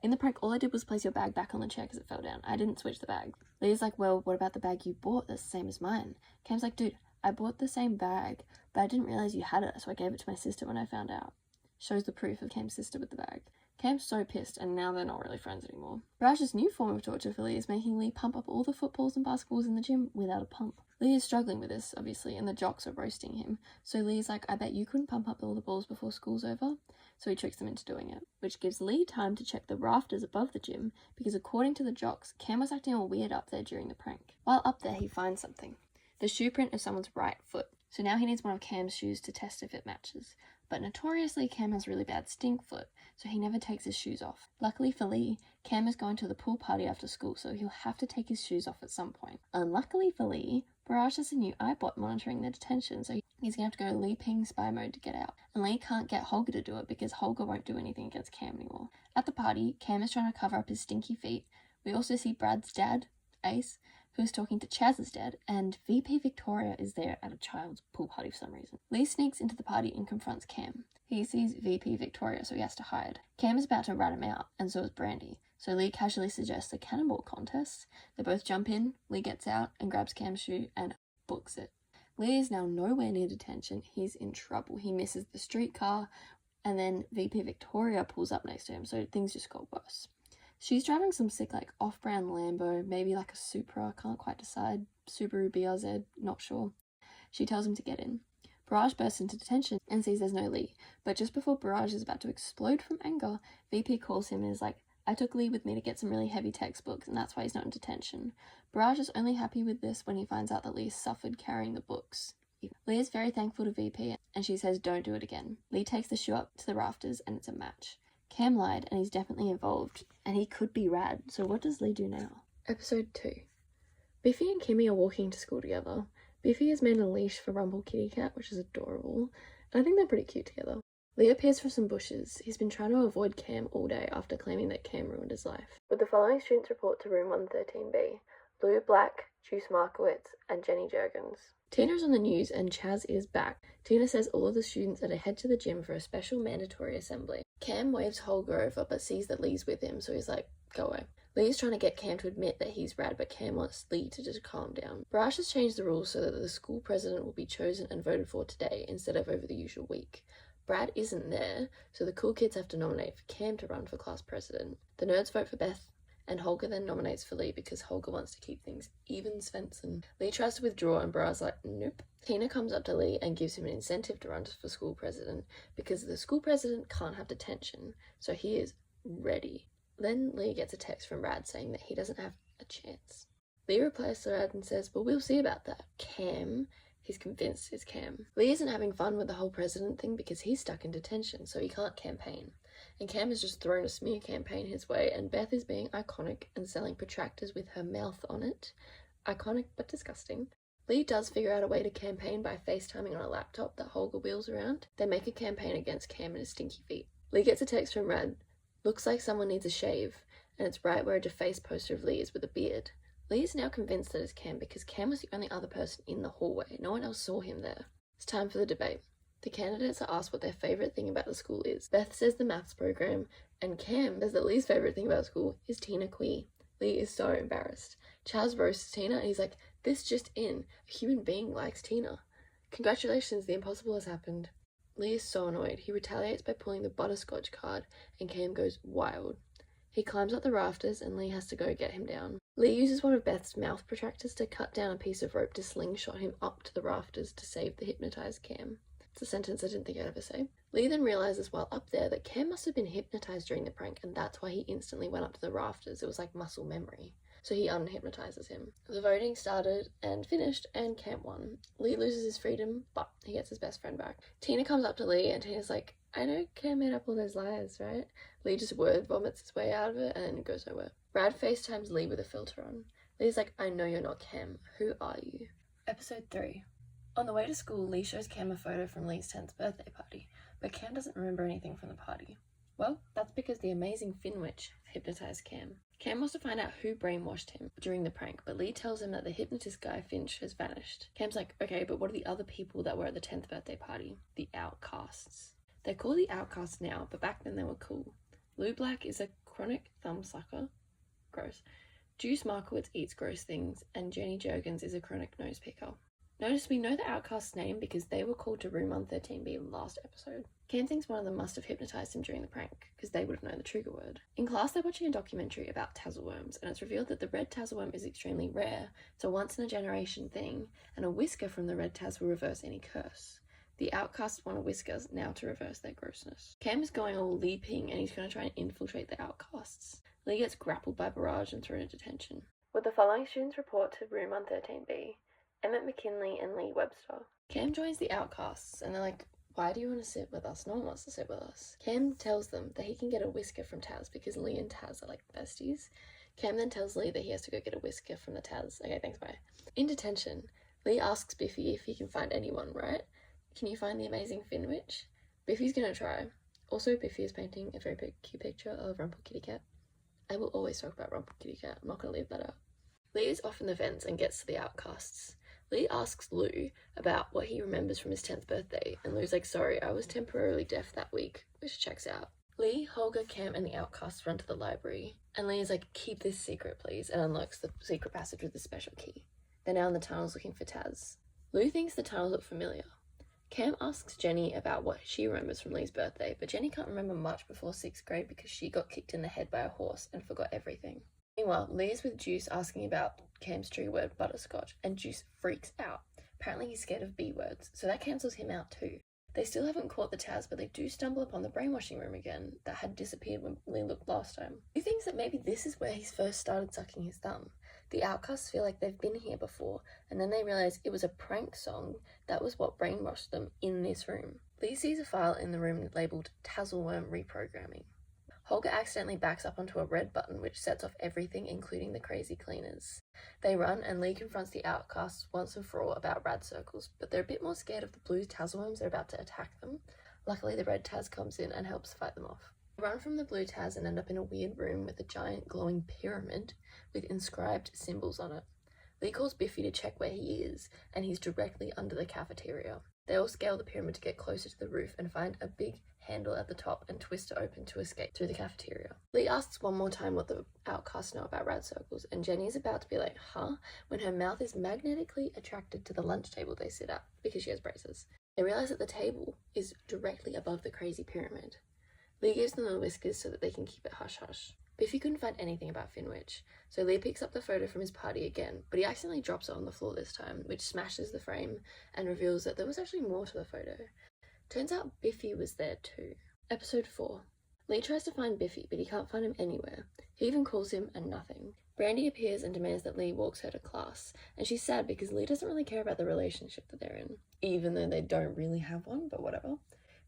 In the prank, all I did was place your bag back on the chair because it fell down. I didn't switch the bag. Lee's like, well, what about the bag you bought that's the same as mine? Cam's like, dude, I bought the same bag, but I didn't realize you had it, so I gave it to my sister when I found out. Shows the proof of Cam's sister with the bag. Cam's so pissed, and now they're not really friends anymore. Barrage's new form of torture for Lee is making Lee pump up all the footballs and basketballs in the gym without a pump. Lee is struggling with this, obviously, and the jocks are roasting him. So Lee's like, I bet you couldn't pump up all the balls before school's over. So he tricks them into doing it, which gives Lee time to check the rafters above the gym, because according to the jocks, Cam was acting all weird up there during the prank. While up there, he finds something. The shoe print of someone's right foot. So now he needs one of Cam's shoes to test if it matches. But notoriously, Cam has really bad stink foot, so he never takes his shoes off. Luckily for Lee, Cam is going to the pool party after school, so he'll have to take his shoes off at some point. Unluckily for Lee, Barrage has a new iBot monitoring the detention, so he's going to have to go Lee Ping spy mode to get out. And Lee can't get Holger to do it because Holger won't do anything against Cam anymore. At the party, Cam is trying to cover up his stinky feet. We also see Brad's dad, Ace, who is talking to Chaz's dad, and VP Victoria is there at a child's pool party for some reason. Lee sneaks into the party and confronts Cam. He sees VP Victoria, so he has to hide. Cam is about to rat him out, and so is Brandy. So Lee casually suggests a cannonball contest. They both jump in, Lee gets out and grabs Cam's shoe and books it. Lee is now nowhere near detention. He's in trouble. He misses the streetcar, and then VP Victoria pulls up next to him, so things just got worse. She's driving some sick, off-brand Lambo, maybe a Supra, can't quite decide. Subaru BRZ, not sure. She tells him to get in. Barrage bursts into detention and sees there's no Lee, but just before Barrage is about to explode from anger, VP calls him and is like, I took Lee with me to get some really heavy textbooks, and that's why he's not in detention. Barrage is only happy with this when he finds out that Lee suffered carrying the books. Lee is very thankful to VP, and she says don't do it again. Lee takes the shoe up to the rafters, and it's a match. Cam lied, and he's definitely involved, and he could be rad, so what does Lee do now? Episode 2. Biffy and Kimmy are walking to school together. Biffy has made a leash for Rumble Kitty Cat, which is adorable, and I think they're pretty cute together. Lee appears from some bushes. He's been trying to avoid Cam all day after claiming that Cam ruined his life. With the following students report to room 113B, Lou Black, Juice Markowitz, and Jenny Jurgens. Tina's on the news and Chaz is back. Tina says all of the students are to head to the gym for a special mandatory assembly. Cam waves Holger over but sees that Lee's with him, so he's like, go away. Lee's trying to get Cam to admit that he's rad, but Cam wants Lee to just calm down. Barrage has changed the rules so that the school president will be chosen and voted for today instead of over the usual week. Brad isn't there, so the cool kids have to nominate for Cam to run for class president. The nerds vote for Beth, and Holger then nominates for Lee because Holger wants to keep things even Svensson. Lee tries to withdraw and Brad's like, nope. Tina comes up to Lee and gives him an incentive to run for school president because the school president can't have detention, so he is ready. Then Lee gets a text from Brad saying that he doesn't have a chance. Lee replies to Brad and says, well, we'll see about that. Cam, he's convinced it's Cam. Lee isn't having fun with the whole president thing because he's stuck in detention, so he can't campaign. And Cam has just thrown a smear campaign his way, and Beth is being iconic and selling protractors with her mouth on it. Iconic but disgusting. Lee does figure out a way to campaign by FaceTiming on a laptop that Holger wheels around. They make a campaign against Cam and his stinky feet. Lee gets a text from Brad. Looks like someone needs a shave, and it's right where a defaced poster of Lee is with a beard. Lee is now convinced that it's Cam because Cam was the only other person in the hallway. No one else saw him there. It's time for the debate. The candidates are asked what their favourite thing about the school is. Beth says the maths program, and Cam says that Lee's favourite thing about school is Tina Quee. Lee is so embarrassed. Chaz roasts Tina, and he's like, this just in. A human being likes Tina. Congratulations, the impossible has happened. Lee is so annoyed. He retaliates by pulling the butterscotch card, and Cam goes wild. He climbs up the rafters, and Lee has to go get him down. Lee uses one of Beth's mouth protractors to cut down a piece of rope to slingshot him up to the rafters to save the hypnotized Cam. It's a sentence I didn't think I'd ever say. Lee then realizes while up there that Cam must have been hypnotized during the prank, and that's why he instantly went up to the rafters. It was like muscle memory. So he unhypnotizes him. The voting started and finished, and Cam won. Lee loses his freedom, but he gets his best friend back. Tina comes up to Lee, and Tina's like, I know Cam made up all those lies, right? Lee just word vomits his way out of it, and then goes nowhere. Brad FaceTimes Lee with a filter on. Lee's like, I know you're not Cam. Who are you? Episode 3. On the way to school, Lee shows Cam a photo from Lee's 10th birthday party, but Cam doesn't remember anything from the party. Well, that's because the amazing Finwitch hypnotized Cam. Cam wants to find out who brainwashed him during the prank, but Lee tells him that the hypnotist guy, Finch, has vanished. Cam's like, okay, but what are the other people that were at the 10th birthday party? The outcasts. They're called the outcasts now, but back then they were cool. Lou Black is a chronic thumbsucker. Gross. Juice Markowitz eats gross things, and Jenny Jurgens is a chronic nose picker. Notice we know the outcast's name because they were called to room 113B last episode. Cam thinks one of them must have hypnotized him during the prank, because they would have known the trigger word. In class, they're watching a documentary about tasselworms, and it's revealed that the red tasselworm is extremely rare. It's a once-in-a-generation thing, and a whisker from the red tas will reverse any curse. The outcasts want a whisker now to reverse their grossness. Cam is going all leaping, and he's going to try and infiltrate the outcasts. Lee gets grappled by Barrage and thrown into detention. With the following students report to room 113B, Emmett McKinley and Lee Webster. Cam joins the outcasts, and they're like, why do you want to sit with us? No one wants to sit with us. Cam tells them that he can get a whisker from Taz because Lee and Taz are like besties. Cam then tells Lee that he has to go get a whisker from the Taz. Okay, thanks, bye. In detention, Lee asks Biffy if he can find anyone, right? Can you find the amazing Finwich? Biffy's gonna try. Also, Biffy is painting a very cute picture of Rumple Kitty Cat. I will always talk about Rumple Kitty Cat. I'm not gonna leave that out. Lee is off in the vents and gets to the outcasts. Lee asks Lou about what he remembers from his 10th birthday, and Lou's like, sorry, I was temporarily deaf that week, which checks out. Lee, Holger, Cam, and the outcasts run to the library, and Lee is like, keep this secret, please, and unlocks the secret passage with a special key. They're now in the tunnels looking for Taz. Lou thinks the tunnels look familiar. Cam asks Jenny about what she remembers from Lee's birthday, but Jenny can't remember much before 6th grade because she got kicked in the head by a horse and forgot everything. Meanwhile, Lee is with Juice asking about Cam's tree word butterscotch, and Juice freaks out. Apparently he's scared of B words, so that cancels him out too. They still haven't caught the Taz, but they do stumble upon the brainwashing room again that had disappeared when Lee looked last time. He thinks that maybe this is where he first started sucking his thumb. The outcasts feel like they've been here before, and then they realize it was a prank song that was what brainwashed them in this room. Lee sees a file in the room labelled Tazzleworm Reprogramming. Holger accidentally backs up onto a red button which sets off everything, including the crazy cleaners. They run, and Lee confronts the outcasts once and for all about rad circles, but they're a bit more scared of the blue Tazzleworms that are about to attack them. Luckily, the red Taz comes in and helps fight them off. They run from the blue Taz and end up in a weird room with a giant glowing pyramid with inscribed symbols on it. Lee calls Biffy to check where he is, and he's directly under the cafeteria. They all scale the pyramid to get closer to the roof and find a big handle at the top and twist it open to escape through the cafeteria. Lee asks one more time what the outcasts know about rad circles, and Jenny is about to be like, huh? When her mouth is magnetically attracted to the lunch table they sit at because she has braces. They realize that the table is directly above the crazy pyramid. Lee gives them the whiskers so that they can keep it hush-hush. Biffy couldn't find anything about Finwich, so Lee picks up the photo from his party again, but he accidentally drops it on the floor this time, which smashes the frame and reveals that there was actually more to the photo. Turns out Biffy was there too. Episode 4. Lee tries to find Biffy, but he can't find him anywhere. He even calls him and nothing. Brandy appears and demands that Lee walks her to class, and she's sad because Lee doesn't really care about the relationship that they're in, even though they don't really have one, but whatever.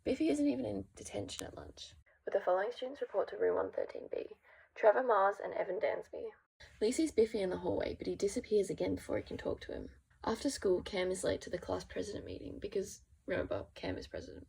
Biffy isn't even in detention at lunch. With the following students report to room 113B. Trevor Mars and Evan Dansby. Lee sees Biffy in the hallway, but he disappears again before he can talk to him. After school, Cam is late to the class president meeting because, remember, Cam is president.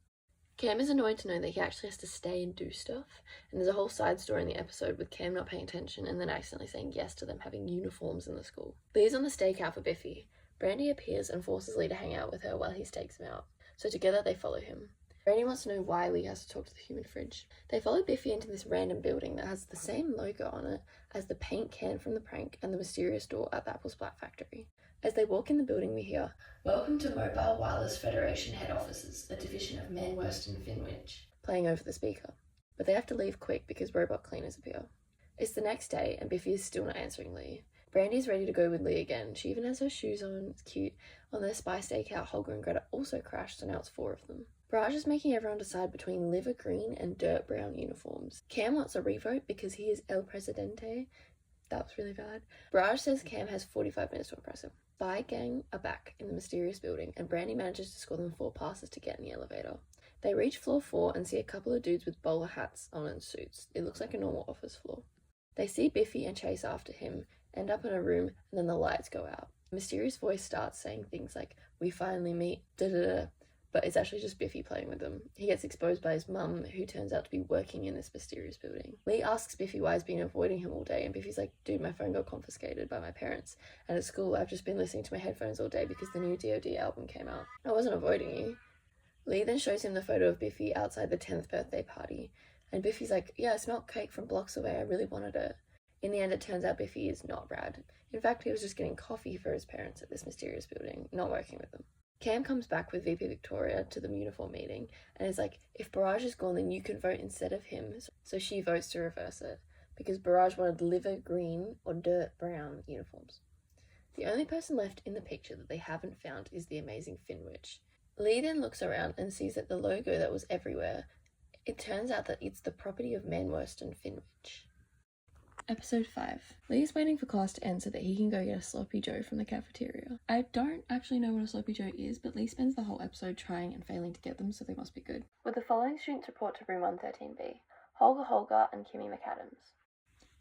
Cam is annoyed to know that he actually has to stay and do stuff, and there's a whole side story in the episode with Cam not paying attention and then accidentally saying yes to them having uniforms in the school. Lee is on the stakeout for Biffy. Brandy appears and forces Lee to hang out with her while he stakes him out, so together they follow him. Brandy wants to know why Lee has to talk to the human fridge. They follow Biffy into this random building that has the same logo on it as the paint can from the prank and the mysterious door at the Apple Splat factory. As they walk in the building, we hear, "Welcome to Mobile Wireless Federation head offices, a division of Manwurst Finwich," playing over the speaker. But they have to leave quick because robot cleaners appear. It's the next day and Biffy is still not answering Lee. Brandy's ready to go with Lee again. She even has her shoes on. It's cute. On their spy stakeout, Holger and Greta also crashed, so now it's 4 of them. Barrage is making everyone decide between liver green and dirt brown uniforms. Cam wants a revote because he is El Presidente. That was really bad. Barrage says Cam has 45 minutes to impress him. Spy gang are back in the mysterious building, and Brandy manages to score them 4 passes to get in the elevator. They reach floor 4 and see a couple of dudes with bowler hats on and suits. It looks like a normal office floor. They see Biffy and chase after him, end up in a room, and then the lights go out. A mysterious voice starts saying things like, "We finally meet, da-da-da," but it's actually just Biffy playing with them. He gets exposed by his mum, who turns out to be working in this mysterious building. Lee asks Biffy why he's been avoiding him all day, and Biffy's like, "Dude, my phone got confiscated by my parents, and at school I've just been listening to my headphones all day because the new DoD album came out. I wasn't avoiding you." Lee then shows him the photo of Biffy outside the 10th birthday party, and Biffy's like, "Yeah, I smelled cake from blocks away, I really wanted it." In the end, it turns out Biffy is not rad. In fact, he was just getting coffee for his parents at this mysterious building, not working with them. Cam comes back with VP Victoria to the uniform meeting and is like, "If Barrage is gone, then you can vote instead of him." So she votes to reverse it, because Barrage wanted liver green or dirt brown uniforms. The only person left in the picture that they haven't found is the amazing Finwich. Lee then looks around and sees that the logo that was everywhere, it turns out that it's the property of Manwurst and Finwich. Episode 5. Lee is waiting for class to end so that he can go get a Sloppy Joe from the cafeteria. I don't actually know what a Sloppy Joe is, but Lee spends the whole episode trying and failing to get them, so they must be good. With the following students report to room 113B. Holger, and Kimmy McAdams.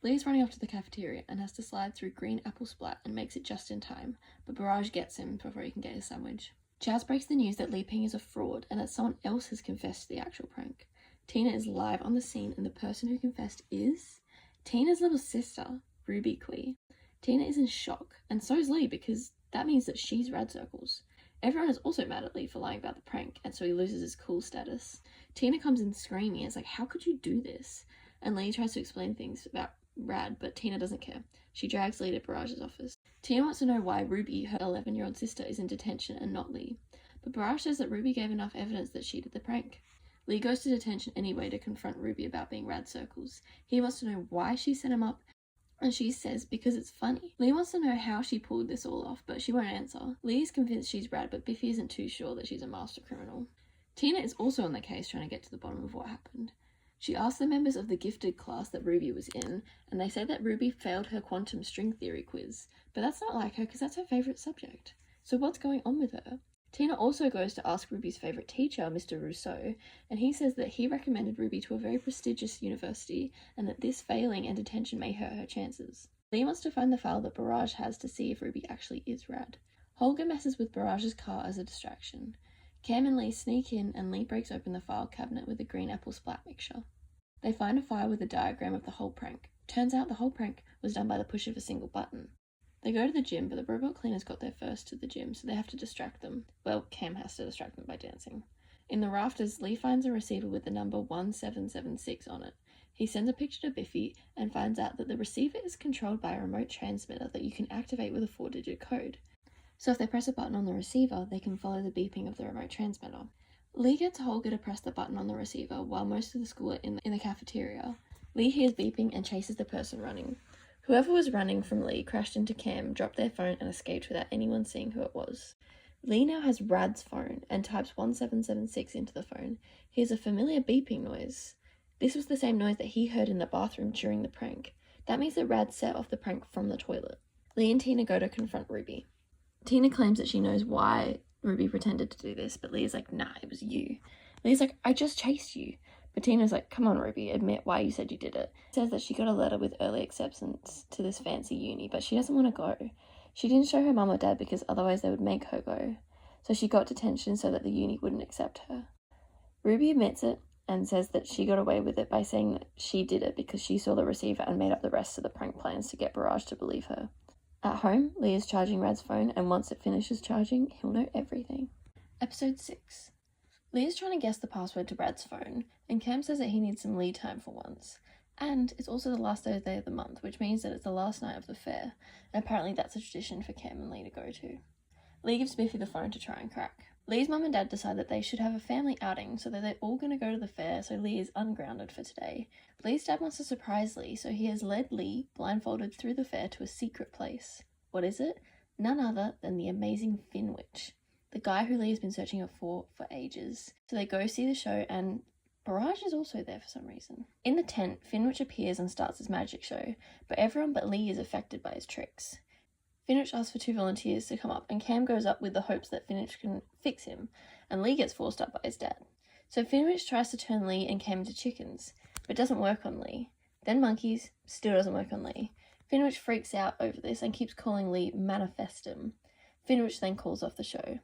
Lee's running off to the cafeteria and has to slide through green apple splat and makes it just in time, but Barrage gets him before he can get his sandwich. Chaz breaks the news that Li Ping is a fraud and that someone else has confessed to the actual prank. Tina is live on the scene and the person who confessed is Tina's little sister, Ruby Kui. Tina is in shock, and so is Li because that means that she's Rad Circles. Everyone is also mad at Li for lying about the prank, and so he loses his cool status. Tina comes in screaming and is like, how could you do this? And Li tries to explain things about Rad, but Tina doesn't care. She drags Li to Barrage's office. Tina wants to know why Ruby, her 11-year-old sister, is in detention and not Li. But Barrage says that Ruby gave enough evidence that she did the prank. Li goes to detention anyway to confront Ruby about being Rad Circles. He wants to know why she set him up, and she says because it's funny. Li wants to know how she pulled this all off, but she won't answer. Li is convinced she's Rad, but Biffy isn't too sure that she's a master criminal. Tina is also on the case trying to get to the bottom of what happened. She asked the members of the gifted class that Ruby was in, and they say that Ruby failed her quantum string theory quiz, but that's not like her because that's her favourite subject. So what's going on with her? Tina also goes to ask Ruby's favourite teacher, Mr. Rousseau, and he says that he recommended Ruby to a very prestigious university and that this failing and detention may hurt her chances. Li wants to find the file that Barrage has to see if Ruby actually is Rad. Holger messes with Barrage's car as a distraction. Cam and Li sneak in and Li breaks open the file cabinet with a green apple splat mixture. They find a file with a diagram of the whole prank. Turns out the whole prank was done by the push of a single button. They go to the gym, but the robot cleaners got there first to the gym, so they have to distract them. Well, Cam has to distract them by dancing. In the rafters, Li finds a receiver with the number 1776 on it. He sends a picture to Biffy and finds out that the receiver is controlled by a remote transmitter that you can activate with a 4-digit code. So if they press a button on the receiver, they can follow the beeping of the remote transmitter. Li gets Holger to press the button on the receiver while most of the school are in the cafeteria. Li hears beeping and chases the person running. Whoever was running from Li crashed into Cam, dropped their phone and escaped without anyone seeing who it was. Li now has Rad's phone and types 1776 into the phone. He hears a familiar beeping noise. This was the same noise that he heard in the bathroom during the prank. That means that Rad set off the prank from the toilet. Li and Tina go to confront Ruby. Tina claims that she knows why Ruby pretended to do this, but Li is like, nah, it was you. Li's like, I just chased you. But Tina's like, come on, Ruby, admit why you said you did it. Says that she got a letter with early acceptance to this fancy uni, but she doesn't want to go. She didn't show her mum or dad because otherwise they would make her go. So she got detention so that the uni wouldn't accept her. Ruby admits it and says that she got away with it by saying that she did it because she saw the receiver and made up the rest of the prank plans to get Barrage to believe her. At home, Li is charging Rad's phone, and once it finishes charging, he'll know everything. Episode 6. Li is trying to guess the password to Rad's phone, and Cam says that he needs some lead time for once. And it's also the last Thursday of the month, which means that it's the last night of the fair, and apparently that's a tradition for Cam and Li to go to. Li gives Biffy the phone to try and crack. Li's mum and dad decide that they should have a family outing, so that they're all going to go to the fair, so Li is ungrounded for today. Li's dad wants to surprise Li, so he has led Li, blindfolded, through the fair to a secret place. What is it? None other than the amazing Finwich, the guy who Li has been searching her for ages. So they go see the show, and Barrage is also there for some reason. In the tent, Finwich appears and starts his magic show, but everyone but Li is affected by his tricks. Finwich asks for 2 volunteers to come up, and Cam goes up with the hopes that Finwich can fix him, and Li gets forced up by his dad. So Finwich tries to turn Li and Cam into chickens, but doesn't work on Li. Then monkeys, still doesn't work on Li. Finwich freaks out over this and keeps calling Li Manifestum. Finwich then calls off the show.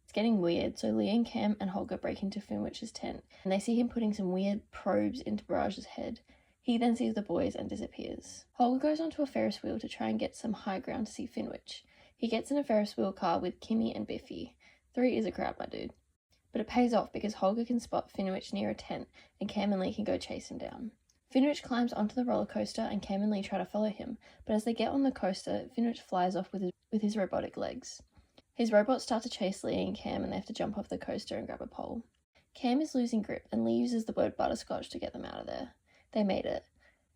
It's getting weird, so Li and Cam and Holger break into Finwich's tent, and they see him putting some weird probes into Barrage's head. He then sees the boys and disappears. Holger goes onto a Ferris wheel to try and get some high ground to see Finwich. He gets in a Ferris wheel car with Kimmy and Biffy. 3 is a crowd, my dude. But it pays off because Holger can spot Finwich near a tent, and Cam and Li can go chase him down. Finwich climbs onto the roller coaster, and Cam and Li try to follow him, but as they get on the coaster, Finwich flies off with his robotic legs. His robots start to chase Li and Cam, and they have to jump off the coaster and grab a pole. Cam is losing grip, and Li uses the word butterscotch to get them out of there. They made it.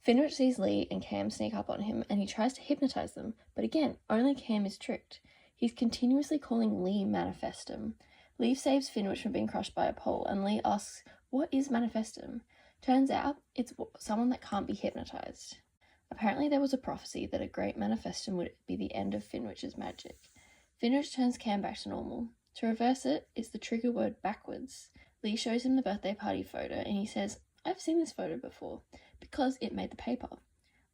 Finwich sees Li and Cam sneak up on him, and he tries to hypnotize them, but again, only Cam is tricked. He's continuously calling Li Manifestum. Li saves Finwich from being crushed by a pole, and Li asks, what is Manifestum? Turns out, it's someone that can't be hypnotized. Apparently there was a prophecy that a great Manifestum would be the end of Finwich's magic. Finwich turns Cam back to normal. To reverse it, it's the trigger word backwards. Li shows him the birthday party photo, and he says, I've seen this photo before, because it made the paper.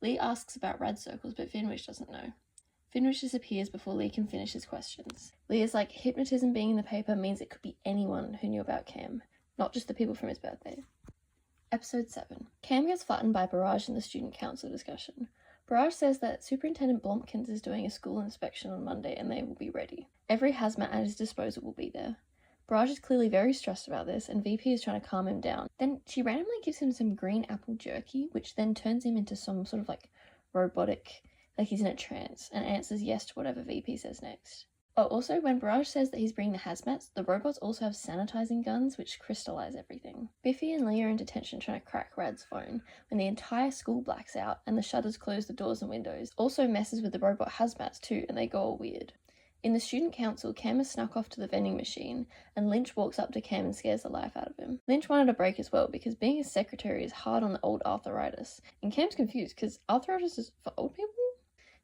Lee asks about rad circles, but Finwich doesn't know. Finwich disappears before Lee can finish his questions. Lee is like, hypnotism being in the paper means it could be anyone who knew about Cam, not just the people from his birthday. Episode 7. Cam gets flattened by Barrage in the student council discussion. Barrage says that Superintendent Blomkins is doing a school inspection on Monday and they will be ready. Every hazmat at his disposal will be there. Barrage is clearly very stressed about this and VP is trying to calm him down. Then she randomly gives him some green apple jerky, which then turns him into some sort of like robotic, like he's in a trance, and answers yes to whatever VP says next. Oh, also, when Barrage says that he's bringing the hazmats, the robots also have sanitizing guns which crystallize everything. Biffy and Lee are in detention trying to crack Rad's phone when the entire school blacks out and the shutters close the doors and windows. Also messes with the robot hazmats too, and they go all weird. In the student council, Cam has snuck off to the vending machine, and Lynch walks up to Cam and scares the life out of him. Lynch wanted a break as well, because being his secretary is hard on the old arthritis, and Cam's confused, because arthritis is for old people?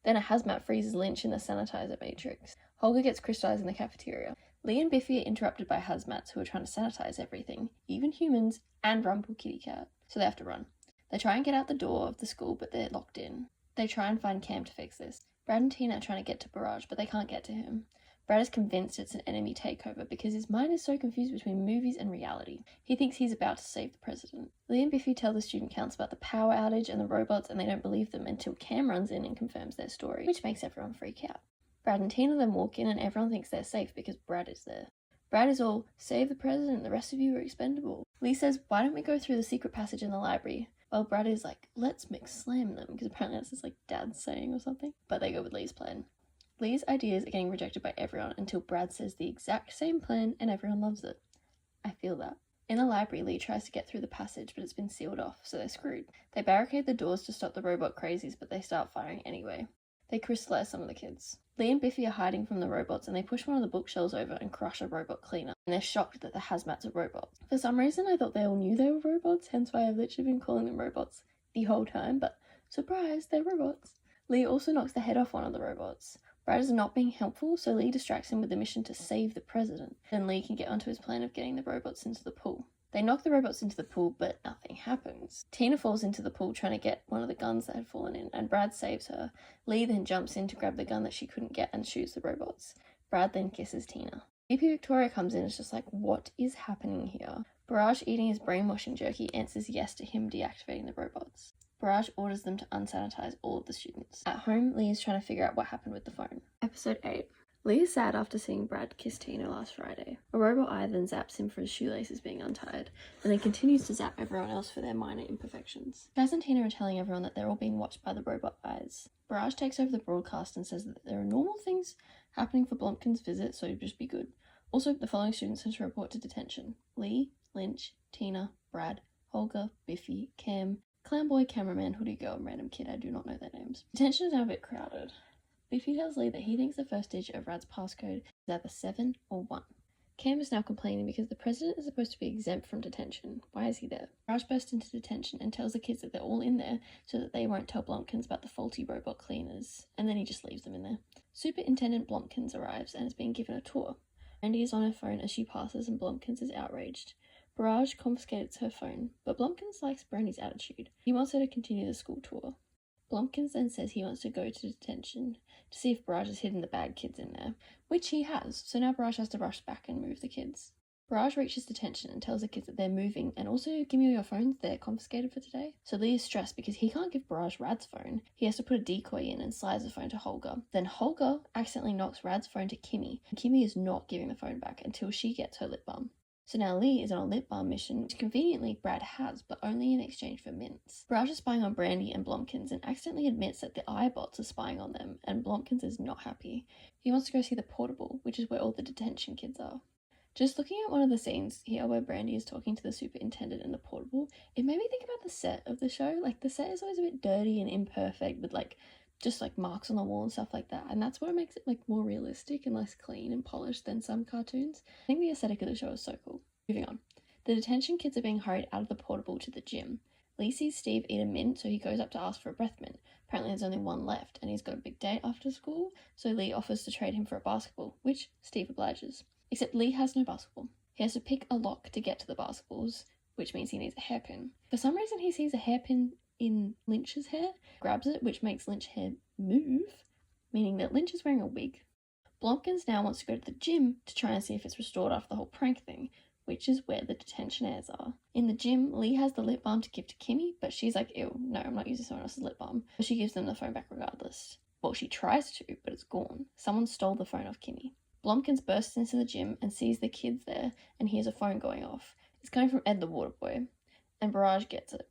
Then a hazmat freezes Lynch in the sanitizer matrix. Holger gets crystallized in the cafeteria. Lee and Biffy are interrupted by hazmats who are trying to sanitize everything, even humans, and Rumple Kitty Cat, so they have to run. They try and get out the door of the school, but they're locked in. They try and find Cam to fix this. Brad and Tina are trying to get to Barrage, but they can't get to him. Brad is convinced it's an enemy takeover because his mind is so confused between movies and reality. He thinks he's about to save the president. Lee and Biffy tell the student council about the power outage and the robots, and they don't believe them until Cam runs in and confirms their story, which makes everyone freak out. Brad and Tina then walk in and everyone thinks they're safe because Brad is there. Brad is all, save the president, the rest of you are expendable. Lee says, why don't we go through the secret passage in the library? Well, Brad is like, let's McSlam them, because apparently that's his like dad's saying or something. But they go with Lee's plan. Lee's ideas are getting rejected by everyone until Brad says the exact same plan and everyone loves it. I feel that. In the library, Lee tries to get through the passage, but it's been sealed off, so they're screwed. They barricade the doors to stop the robot crazies, but they start firing anyway. They crystallize some of the kids. Lee and Biffy are hiding from the robots and they push one of the bookshelves over and crush a robot cleaner. And they're shocked that the hazmats are robots. For some reason, I thought they all knew they were robots, hence why I've literally been calling them robots the whole time, but surprise, they're robots. Lee also knocks the head off one of the robots. Brad is not being helpful, so Lee distracts him with the mission to save the president. Then Lee can get onto his plan of getting the robots into the pool. They knock the robots into the pool, but nothing happens. Tina falls into the pool trying to get one of the guns that had fallen in, and Brad saves her. Lee then jumps in to grab the gun that she couldn't get and shoots the robots. Brad then kisses Tina. VP Victoria comes in and is just like, what is happening here? Barrage, eating his brainwashing jerky, answers yes to him deactivating the robots. Barrage orders them to unsanitize all of the students. At home, Lee is trying to figure out what happened with the phone. Episode 8. Lee is sad after seeing Brad kiss Tina last Friday. A robot eye then zaps him for his shoelaces being untied, and then continues to zap everyone else for their minor imperfections. Chaz and Tina are telling everyone that they're all being watched by the robot eyes. Barrage takes over the broadcast and says that there are normal things happening for Blomkin's visit, so just be good. Also, the following students are to report to detention: Lee, Lynch, Tina, Brad, Holger, Biffy, Cam, Clownboy, Cameraman, Hoodie Girl, and Random Kid. I do not know their names. Detention is now a bit crowded. Biffy tells Lee that he thinks the first digit of Rad's passcode is either 7 or 1. Cam is now complaining because the president is supposed to be exempt from detention. Why is he there? Raj bursts into detention and tells the kids that they're all in there so that they won't tell Blomkins about the faulty robot cleaners, and then he just leaves them in there. Superintendent Blomkins arrives and is being given a tour. Randy is on her phone as she passes and Blomkins is outraged. Barrage confiscates her phone, but Blomkins likes Brandy's attitude. He wants her to continue the school tour. Blomkins then says he wants to go to detention to see if Barrage has hidden the bad kids in there, which he has, so now Barrage has to rush back and move the kids. Barrage reaches detention and tells the kids that they're moving and also, give me all your phones, they're confiscated for today. So Lee is stressed because he can't give Barrage Rad's phone. He has to put a decoy in and slides the phone to Holger. Then Holger accidentally knocks Rad's phone to Kimmy, and Kimmy is not giving the phone back until she gets her lip balm. So now Lee is on a lip balm mission, which conveniently Brad has, but only in exchange for mints. Barrage is spying on Brandy and Blomkins and accidentally admits that the iBots are spying on them, and Blomkins is not happy. He wants to go see the portable, which is where all the detention kids are. Just looking at one of the scenes here where Brandy is talking to the superintendent in the portable, it made me think about the set of the show. Like, the set is always a bit dirty and imperfect with just marks on the wall and stuff like that, and that's what makes it more realistic and less clean and polished than some cartoons. I think the aesthetic of the show is so cool. Moving on. The detention kids are being hurried out of the portable to the gym. Lee sees Steve eat a mint, so he goes up to ask for a breath mint. Apparently there's only one left, and he's got a big date after school, so Lee offers to trade him for a basketball, which Steve obliges. Except Lee has no basketball. He has to pick a lock to get to the basketballs, which means he needs a hairpin. For some reason he sees a hairpin in Lynch's hair, grabs it, which makes Lynch's hair move, meaning that Lynch is wearing a wig. Blomkins now wants to go to the gym to try and see if it's restored after the whole prank thing, which is where the detentionaires are. In the gym, Lee has the lip balm to give to Kimmy, but she's like, ew, no, I'm not using someone else's lip balm. But she gives them the phone back regardless. Well, she tries to, but it's gone. Someone stole the phone off Kimmy. Blomkins bursts into the gym and sees the kids there and hears a phone going off. It's coming from Ed the water boy, and Barrage gets it.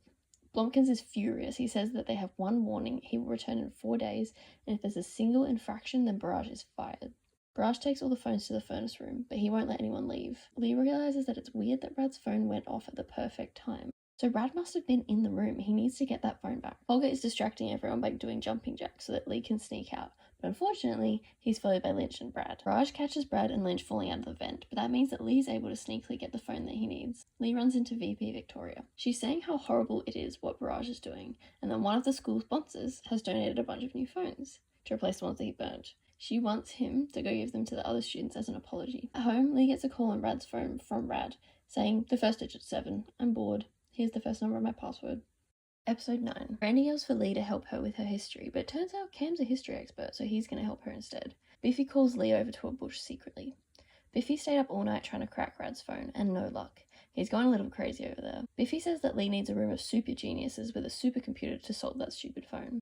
Blomkins is furious. He says that they have one warning, he will return in 4 days, and if there's a single infraction, then Barrage is fired. Barrage takes all the phones to the furnace room, but he won't let anyone leave. Lee realizes that it's weird that Rad's phone went off at the perfect time. So Rad must have been in the room. He needs to get that phone back. Holger is distracting everyone by doing jumping jacks so that Lee can sneak out. But unfortunately, he's followed by Lynch and Brad. Barrage catches Brad and Lynch falling out of the vent, but that means that Lee's able to sneakily get the phone that he needs. Lee runs into VP Victoria. She's saying how horrible it is what Barrage is doing, and that one of the school sponsors has donated a bunch of new phones to replace the ones that he burnt. She wants him to go give them to the other students as an apology. At home, Lee gets a call on Rad's phone from Rad, saying, the first digit's 7. I'm bored. Here's the first number of my password. Episode 9. Brandy yells for Lee to help her with her history, but it turns out Cam's a history expert, so he's going to help her instead. Biffy calls Lee over to a bush secretly. Biffy stayed up all night trying to crack Rad's phone, and no luck. He's going a little crazy over there. Biffy says that Lee needs a room of super geniuses with a supercomputer to solve that stupid phone.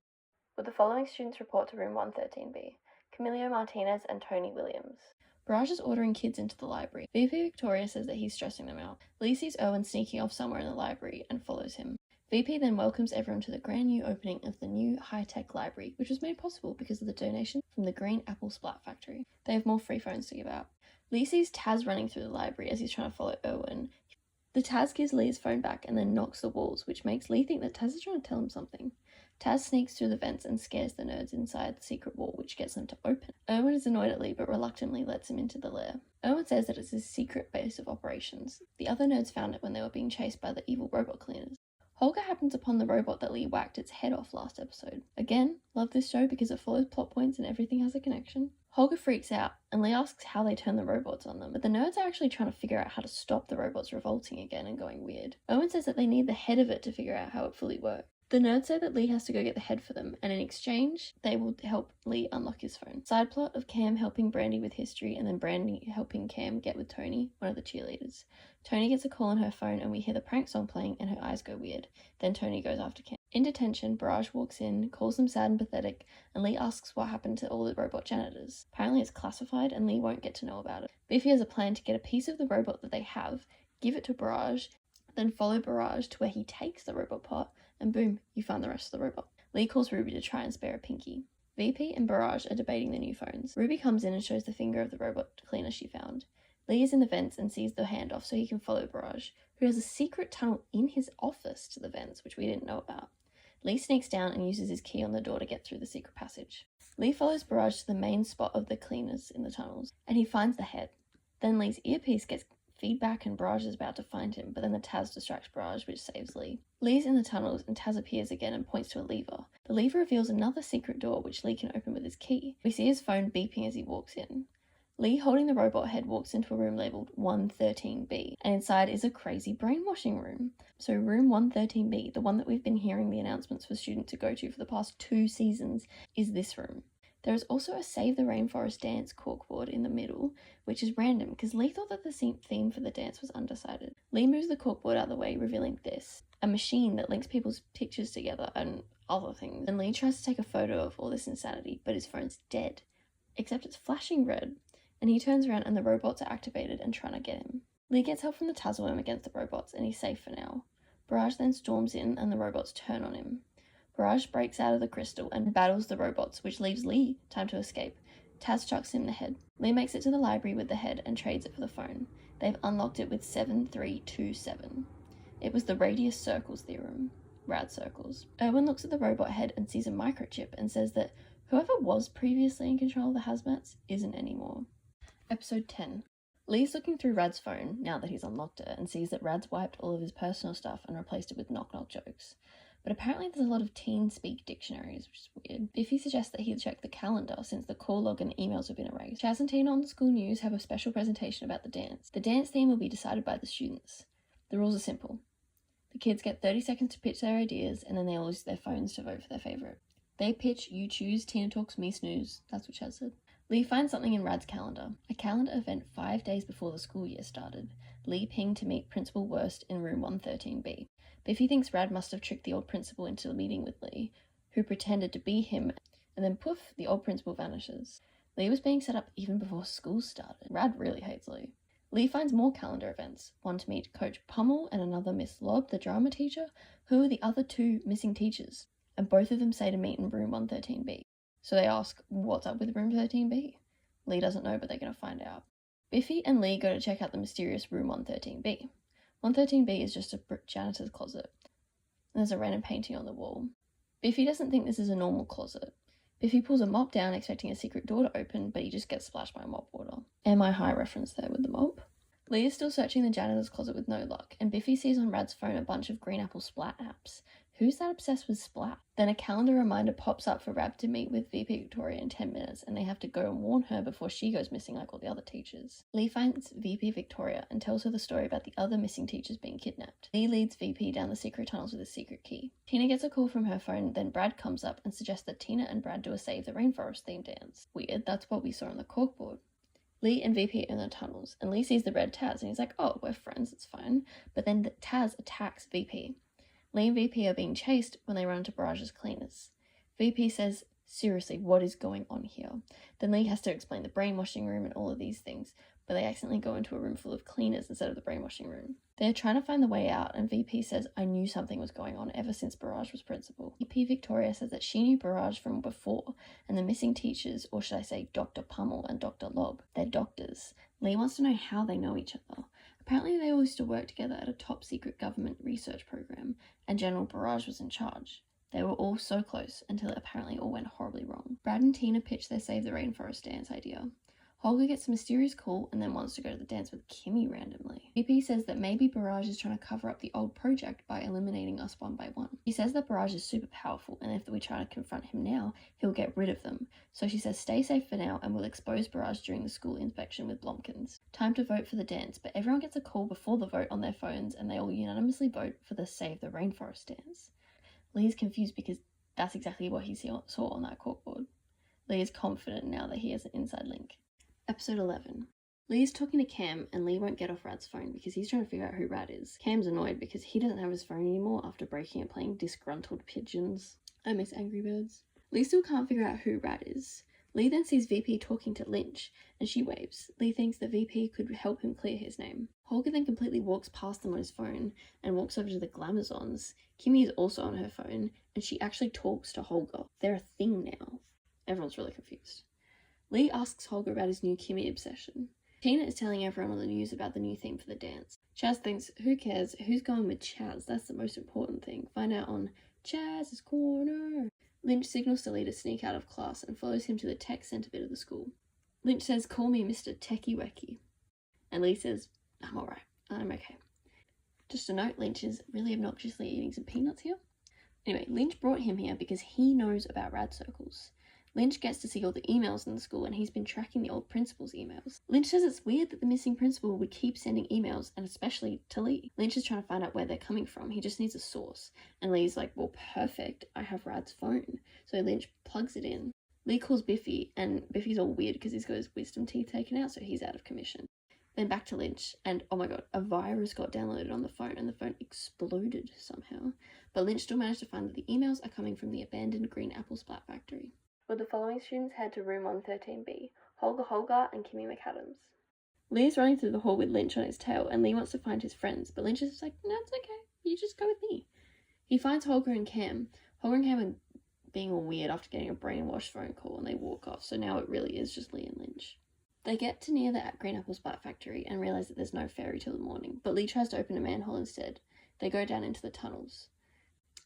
Would the following students report to room 113B? Camilio Martinez and Tony Williams. Barrage is ordering kids into the library. VP Victoria says that he's stressing them out. Lee sees Owen sneaking off somewhere in the library and follows him. VP then welcomes everyone to the grand new opening of the new high-tech library, which was made possible because of the donation from the Green Apple Splat Factory. They have more free phones to give out. Lee sees Taz running through the library as he's trying to follow Owen. The Taz gives Lee his phone back and then knocks the walls, which makes Lee think that Taz is trying to tell him something. Taz sneaks through the vents and scares the nerds inside the secret wall, which gets them to open. Owen is annoyed at Lee, but reluctantly lets him into the lair. Owen says that it's his secret base of operations. The other nerds found it when they were being chased by the evil robot cleaners. Holger happens upon the robot that Lee whacked its head off last episode. Again, love this show because it follows plot points and everything has a connection. Holger freaks out, and Lee asks how they turn the robots on them, but the nerds are actually trying to figure out how to stop the robots revolting again and going weird. Owen says that they need the head of it to figure out how it fully works. The nerds say that Lee has to go get the head for them, and in exchange, they will help Lee unlock his phone. Side plot of Cam helping Brandy with history, and then Brandy helping Cam get with Tony, one of the cheerleaders. Tony gets a call on her phone, and we hear the prank song playing, and her eyes go weird. Then Tony goes after Cam. In detention, Barrage walks in, calls them sad and pathetic, and Lee asks what happened to all the robot janitors. Apparently it's classified, and Lee won't get to know about it. Biffy has a plan to get a piece of the robot that they have, give it to Barrage, then follow Barrage to where he takes the robot part, and boom, you find the rest of the robot. Lee calls Ruby to try and spare a pinky. VP and Barrage are debating the new phones. Ruby comes in and shows the finger of the robot cleaner she found. Lee is in the vents and sees the handoff so he can follow Barrage, who has a secret tunnel in his office to the vents, which we didn't know about. Lee sneaks down and uses his key on the door to get through the secret passage. Lee follows Barrage to the main spot of the cleaners in the tunnels, and he finds the head. Then Lee's earpiece gets feedback and Barrage is about to find him, but then the Taz distracts Barrage, which saves Lee. Lee's in the tunnels and Taz appears again and points to a lever. The lever reveals another secret door which Lee can open with his key. We see his phone beeping as he walks in. Lee, holding the robot head, walks into a room labelled 113B, and inside is a crazy brainwashing room. So room 113B, the one that we've been hearing the announcements for students to go to for the past 2 seasons, is this room. There is also a Save the Rainforest dance corkboard in the middle, which is random because Lee thought that the theme for the dance was undecided. Lee moves the corkboard out of the way, revealing this, a machine that links people's pictures together and other things. And Lee tries to take a photo of all this insanity, but his phone's dead, except it's flashing red, and he turns around and the robots are activated and trying to get him. Lee gets help from the Tazworm against the robots, and he's safe for now. Barrage then storms in and the robots turn on him. Barrage breaks out of the crystal and battles the robots, which leaves Lee time to escape. Taz chucks him the head. Lee makes it to the library with the head and trades it for the phone. They've unlocked it with 7327. It was the radius circles theorem. Rad circles. Erwin looks at the robot head and sees a microchip and says that whoever was previously in control of the hazmats isn't anymore. Episode 10. Lee's looking through Rad's phone now that he's unlocked it and sees that Rad's wiped all of his personal stuff and replaced it with knock-knock jokes. But apparently there's a lot of teen-speak dictionaries, which is weird. Biffy suggests that he check the calendar since the call log and emails have been erased. Chaz and Tina on the school news have a special presentation about the dance. The dance theme will be decided by the students. The rules are simple. The kids get 30 seconds to pitch their ideas, and then they all use their phones to vote for their favourite. They pitch You Choose, Tina Talks, Me Snooze. That's what Chaz said. Lee finds something in Rad's calendar, a calendar event 5 days before the school year started. Lee pinged to meet Principal Worst in room 113B. Biffy thinks Rad must have tricked the old principal into a meeting with Lee, who pretended to be him, and then poof, the old principal vanishes. Lee was being set up even before school started. Rad really hates Lee. Lee finds more calendar events, one to meet Coach Pummel and another Miss Lobb, the drama teacher, who are the other two missing teachers, and both of them say to meet in room 113B. So they ask, what's up with room 13B? Lee doesn't know, but they're going to find out. Biffy and Lee go to check out the mysterious room 113B. 113B is just a janitor's closet, and there's a random painting on the wall. Biffy doesn't think this is a normal closet. Biffy pulls a mop down expecting a secret door to open, but he just gets splashed by mop water. Am I High reference there with the mop? Lee is still searching the janitor's closet with no luck, and Biffy sees on Rad's phone a bunch of Green Apple Splat apps. Who's that obsessed with Splat? Then a calendar reminder pops up for Rad to meet with VP Victoria in 10 minutes, and they have to go and warn her before she goes missing like all the other teachers. Lee finds VP Victoria and tells her the story about the other missing teachers being kidnapped. Lee leads VP down the secret tunnels with a secret key. Tina gets a call from her phone, then Brad comes up and suggests that Tina and Brad do a Save the Rainforest themed dance. Weird, that's what we saw on the corkboard. Lee and VP are in the tunnels, and Lee sees the red Taz, and he's like, oh, we're friends, it's fine. But then the Taz attacks VP. Lee and VP are being chased when they run into Barrage's cleaners. VP says, seriously, what is going on here? Then Lee has to explain the brainwashing room and all of these things, but they accidentally go into a room full of cleaners instead of the brainwashing room. They're trying to find the way out, and VP says, I knew something was going on ever since Barrage was principal. VP Victoria says that she knew Barrage from before, and the missing teachers, or should I say Dr. Pummel and Dr. Lobb, they're doctors. Lee wants to know how they know each other. Apparently they all used to work together at a top secret government research program, and General Barrage was in charge. They were all so close until it apparently all went horribly wrong. Brad and Tina pitch their Save the Rainforest dance idea. Holger gets a mysterious call and then wants to go to the dance with Kimmy randomly. VP says that maybe Barrage is trying to cover up the old project by eliminating us one by one. She says that Barrage is super powerful, and if we try to confront him now, he'll get rid of them. So she says stay safe for now and we'll expose Barrage during the school inspection with Blomkins. Time to vote for the dance, but everyone gets a call before the vote on their phones and they all unanimously vote for the Save the Rainforest dance. Lee is confused because that's exactly what he saw on that corkboard. Lee is confident now that he has an inside link. Episode 11. Lee is talking to Cam, and Lee won't get off Rad's phone because he's trying to figure out who Rad is. Cam's annoyed because he doesn't have his phone anymore after breaking and playing Disgruntled Pigeons. I miss Angry Birds. Lee still can't figure out who Rad is. Lee then sees VP talking to Lynch, and she waves. Lee thinks that VP could help him clear his name. Holger then completely walks past them on his phone and walks over to the Glamazons. Kimmy is also on her phone, and she actually talks to Holger. They're a thing now. Everyone's really confused. Lee asks Holger about his new Kimmy obsession. Tina is telling everyone on the news about the new theme for the dance. Chaz thinks, who cares? Who's going with Chaz? That's the most important thing. Find out on Chaz's Corner. Lynch signals to Lee to sneak out of class and follows him to the tech centre bit of the school. Lynch says, call me Mr. Techie Wecky. And Lee says, I'm alright. I'm okay. Just a note, Lynch is really obnoxiously eating some peanuts here. Anyway, Lynch brought him here because he knows about rad circles. Lynch gets to see all the emails in the school, and he's been tracking the old principal's emails. Lynch says it's weird that the missing principal would keep sending emails, and especially to Lee. Lynch is trying to find out where they're coming from. He just needs a source. And Lee's like, well, perfect. I have Rad's phone. So Lynch plugs it in. Lee calls Biffy, and Biffy's all weird because he's got his wisdom teeth taken out, so he's out of commission. Then back to Lynch, and oh my god, a virus got downloaded on the phone, and the phone exploded somehow. But Lynch still managed to find that the emails are coming from the abandoned Green Apple Splat factory. Would the following students head to room 113B? Holger and Kimmy McAdams. Lee is running through the hall with Lynch on his tail, and Lee wants to find his friends, but Lynch is just like, no, it's okay, you just go with me. He finds Holger and Cam. Holger and Cam are being all weird after getting a brainwash phone call, and they walk off, so now it really is just Lee and Lynch. They get to near the Green Apple Splat factory and realise that there's no ferry till the morning, but Lee tries to open a manhole instead. They go down into the tunnels.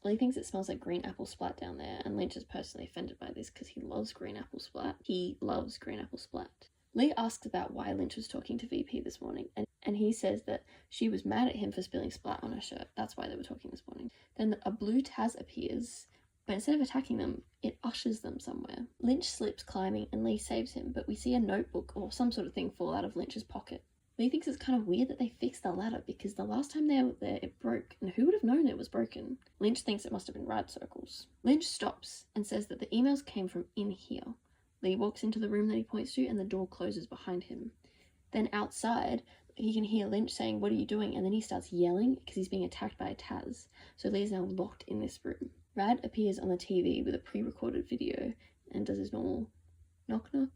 Lee thinks it smells like green apple splat down there, and Lynch is personally offended by this because he loves green apple splat. He loves green apple splat. Lee asks about why Lynch was talking to VP this morning, and he says that she was mad at him for spilling splat on her shirt. That's why they were talking this morning. Then a blue Taz appears, but instead of attacking them, it ushers them somewhere. Lynch slips climbing, and Lee saves him, but we see a notebook or some sort of thing fall out of Lynch's pocket. Lee thinks it's kind of weird that they fixed the ladder because the last time they were there it broke, and who would have known it was broken? Lynch thinks it must have been rad circles. Lynch stops and says that the emails came from in here. Lee walks into the room that he points to and the door closes behind him. Then outside, he can hear Lynch saying, "What are you doing?" And then he starts yelling because he's being attacked by a Taz. So Lee is now locked in this room. Rad appears on the TV with a pre-recorded video and does his normal knock knock.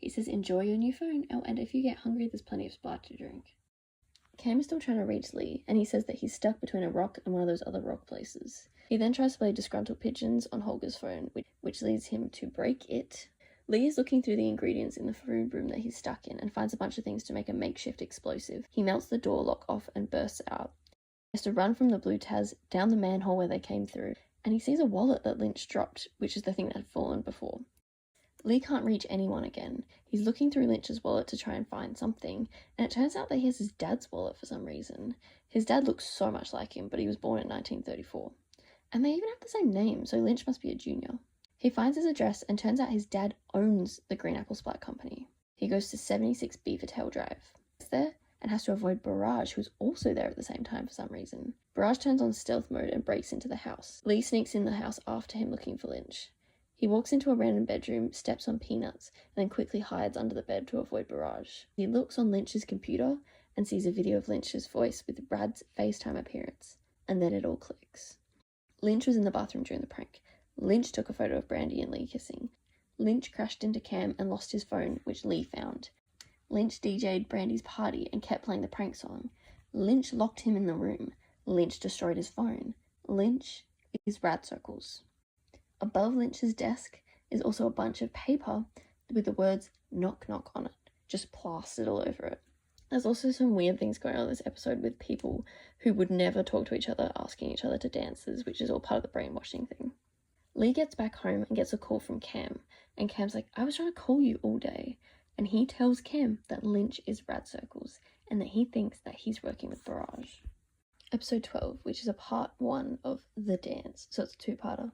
He says, "Enjoy your new phone. Oh, and if you get hungry, there's plenty of Sprite to drink." Cam is still trying to reach Lee, and he says that he's stuck between a rock and one of those other rock places. He then tries to play Disgruntled Pigeons on Holger's phone, which leads him to break it. Lee is looking through the ingredients in the food room that he's stuck in and finds a bunch of things to make a makeshift explosive. He melts the door lock off and bursts out. He has to run from the blue Taz down the manhole where they came through, and he sees a wallet that Lynch dropped, which is the thing that had fallen before. Lee can't reach anyone again. He's looking through Lynch's wallet to try and find something, and it turns out that he has his dad's wallet for some reason. His dad looks so much like him, but he was born in 1934. And they even have the same name, so Lynch must be a junior. He finds his address and turns out his dad owns the Green Apple Splat Company. He goes to 76 Beavertail Drive. He's there and has to avoid Barrage, who's also there at the same time for some reason. Barrage turns on stealth mode and breaks into the house. Lee sneaks in the house after him looking for Lynch. He walks into a random bedroom, steps on Peanuts, and then quickly hides under the bed to avoid Barrage. He looks on Lynch's computer and sees a video of Lynch's voice with Brad's FaceTime appearance, and then it all clicks. Lynch was in the bathroom during the prank. Lynch took a photo of Brandy and Lee kissing. Lynch crashed into Cam and lost his phone, which Lee found. Lynch DJ'd Brandy's party and kept playing the prank song. Lynch locked him in the room. Lynch destroyed his phone. Lynch is rad circles. Above Lynch's desk is also a bunch of paper with the words "knock knock" on it, just plastered all over it. There's also some weird things going on in this episode with people who would never talk to each other, asking each other to dances, which is all part of the brainwashing thing. Lee gets back home and gets a call from Cam, and Cam's like, "I was trying to call you all day." And he tells Cam that Lynch is rad circles, and that he thinks that he's working with Barrage. Episode 12, which is a part 1 of The Dance, so it's a two-parter.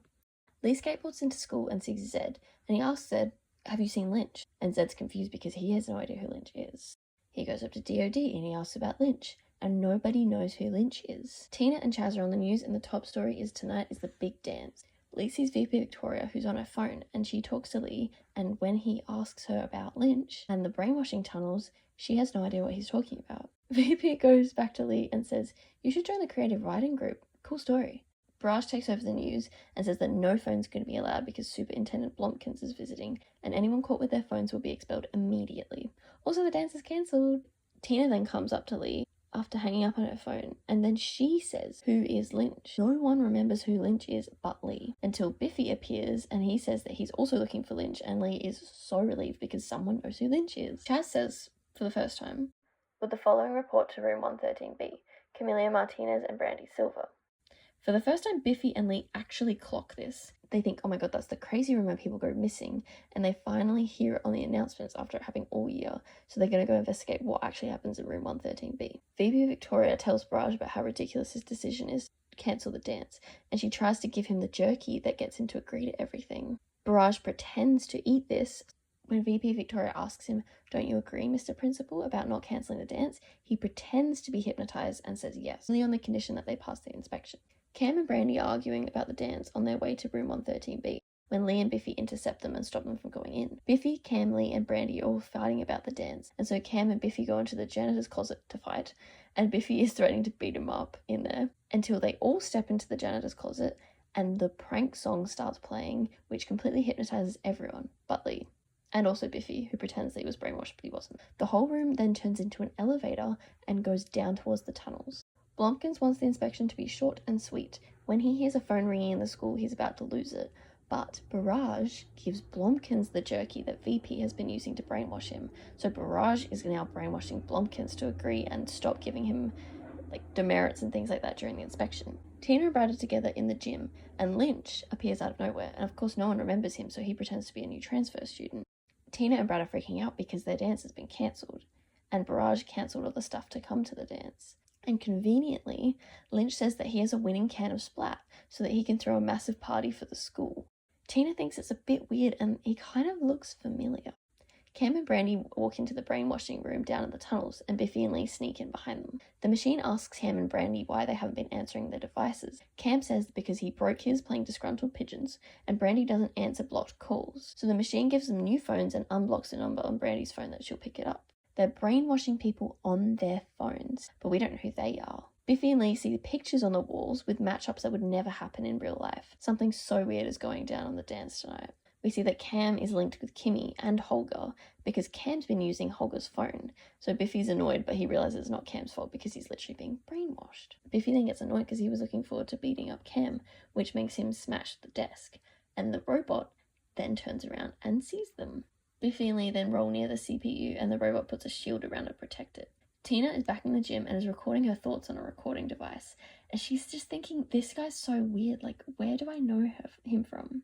Lee skateboards into school and sees Zed, and he asks Zed, "Have you seen Lynch?" And Zed's confused because he has no idea who Lynch is. He goes up to DOD and he asks about Lynch, and nobody knows who Lynch is. Tina and Chaz are on the news, and the top story is tonight is the big dance. Lee sees VP Victoria, who's on her phone, and she talks to Lee, and when he asks her about Lynch and the brainwashing tunnels, she has no idea what he's talking about. VP goes back to Lee and says, "You should join the creative writing group. Cool story." Barrage takes over the news and says that no phone's going to be allowed because Superintendent Blomkins is visiting, and anyone caught with their phones will be expelled immediately. Also, the dance is cancelled. Tina then comes up to Lee after hanging up on her phone, and then she says, "Who is Lynch?" No one remembers who Lynch is but Lee, until Biffy appears and he says that he's also looking for Lynch, and Lee is so relieved because someone knows who Lynch is. Chaz says, for the first time, "With the following report to room 113B, Camelia Martinez and Brandy Silver." For the first time, Biffy and Lee actually clock this. They think, "Oh my god, that's the crazy room where people go missing," and they finally hear it on the announcements after it happening all year, so they're going to go investigate what actually happens in room 113B. VP Victoria tells Barrage about how ridiculous his decision is to cancel the dance, and she tries to give him the jerky that gets him to agree to everything. Barrage pretends to eat this. When VP Victoria asks him, "Don't you agree, Mr. Principal, about not cancelling the dance?" he pretends to be hypnotized and says yes, only on the condition that they pass the inspection. Cam and Brandy are arguing about the dance on their way to room 113B when Lee and Biffy intercept them and stop them from going in. Biffy, Cam, Lee, and Brandy are all fighting about the dance, and so Cam and Biffy go into the janitor's closet to fight, and Biffy is threatening to beat him up in there until they all step into the janitor's closet and the prank song starts playing, which completely hypnotizes everyone but Lee. And also Biffy, who pretends that he was brainwashed but he wasn't. The whole room then turns into an elevator and goes down towards the tunnels. Blomkins wants the inspection to be short and sweet. When he hears a phone ringing in the school, he's about to lose it. But Barrage gives Blomkins the jerky that VP has been using to brainwash him. So Barrage is now brainwashing Blomkins to agree and stop giving him demerits and things like that during the inspection. Tina and Brad are together in the gym, and Lynch appears out of nowhere, and of course no one remembers him, so he pretends to be a new transfer student. Tina and Brad are freaking out because their dance has been cancelled, and Barrage cancelled all the stuff to come to the dance. And conveniently, Lynch says that he has a winning can of Splat so that he can throw a massive party for the school. Tina thinks it's a bit weird and he kind of looks familiar. Cam and Brandy walk into the brainwashing room down in the tunnels, and Biffy and Lee sneak in behind them. The machine asks Cam and Brandy why they haven't been answering their devices. Cam says because he broke his playing disgruntled pigeons, and Brandy doesn't answer blocked calls. So the machine gives them new phones and unblocks the number on Brandy's phone that she'll pick it up. They're brainwashing people on their phones, but we don't know who they are. Biffy and Lee see the pictures on the walls with matchups that would never happen in real life. Something so weird is going down on the dance tonight. We see that Cam is linked with Kimmy and Holger because Cam's been using Holger's phone. So Biffy's annoyed, but he realizes it's not Cam's fault because he's literally being brainwashed. Biffy then gets annoyed because he was looking forward to beating up Cam, which makes him smash the desk. And the robot then turns around and sees them. Biffy and Lee then roll near the CPU and the robot puts a shield around to protect it. Tina is back in the gym and is recording her thoughts on a recording device. And she's just thinking, this guy's so weird, like, where do I know him from?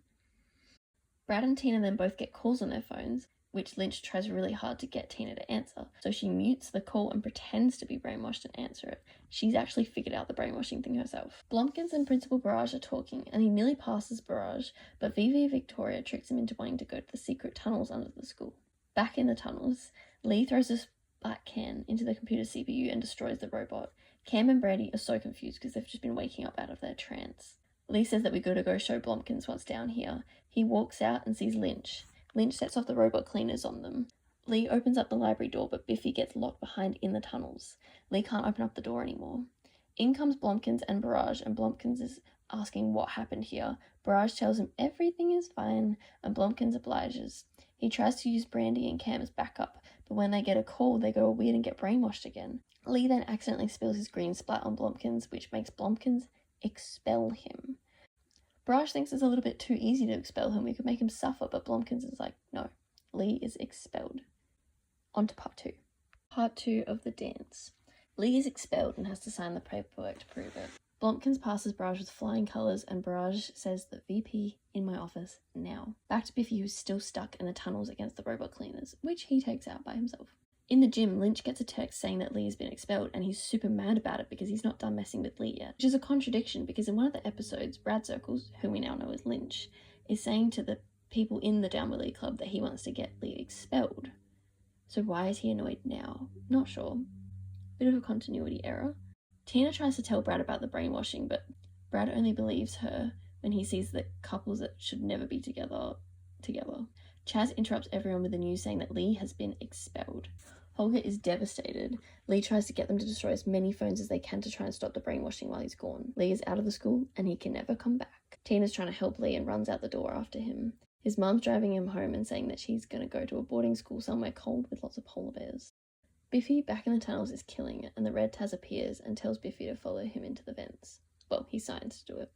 Brad and Tina then both get calls on their phones, which Lynch tries really hard to get Tina to answer. So she mutes the call and pretends to be brainwashed and answer it. She's actually figured out the brainwashing thing herself. Blumpkins and Principal Barrage are talking, and he nearly passes Barrage, but VV Victoria tricks him into wanting to go to the secret tunnels under the school. Back in the tunnels, Lee throws a black can into the computer CPU and destroys the robot. Cam and Brandy are so confused because they've just been waking up out of their trance. Lee says that we gotta go show Blumpkins what's down here. He walks out and sees Lynch. Lynch sets off the robot cleaners on them. Lee opens up the library door, but Biffy gets locked behind in the tunnels. Lee can't open up the door anymore. In comes Blumpkins and Barrage, and Blumpkins is asking what happened here. Barrage tells him everything is fine, and Blumpkins obliges. He tries to use Brandy and Cam as backup, but when they get a call, they go weird and get brainwashed again. Lee then accidentally spills his green splat on Blumpkins, which makes Blumpkins expel him. Barrage thinks it's a little bit too easy to expel him. We could make him suffer, but Blumpkins is like, no, Lee is expelled. On to part 2. Part 2 of the dance. Lee is expelled and has to sign the paperwork to prove it. Blumpkins passes Barrage with flying colours, and Barrage says that VP in my office now. Back to Biffy, who's still stuck in the tunnels against the robot cleaners, which he takes out by himself. In the gym, Lynch gets a text saying that Lee has been expelled, and he's super mad about it because he's not done messing with Lee yet. Which is a contradiction because in one of the episodes, Brad Circles, who we now know as Lynch, is saying to the people in the Down with Lee club that he wants to get Lee expelled. So why is he annoyed now? Not sure. Bit of a continuity error. Tina tries to tell Brad about the brainwashing, but Brad only believes her when he sees that couples that should never be together. Chaz interrupts everyone with the news saying that Lee has been expelled. Holger is devastated. Lee tries to get them to destroy as many phones as they can to try and stop the brainwashing while he's gone. Lee is out of the school and he can never come back. Tina's trying to help Lee and runs out the door after him. His mum's driving him home and saying that she's going to go to a boarding school somewhere cold with lots of polar bears. Biffy, back in the tunnels, is killing it, and the red Taz appears and tells Biffy to follow him into the vents. Well, he signs to do it.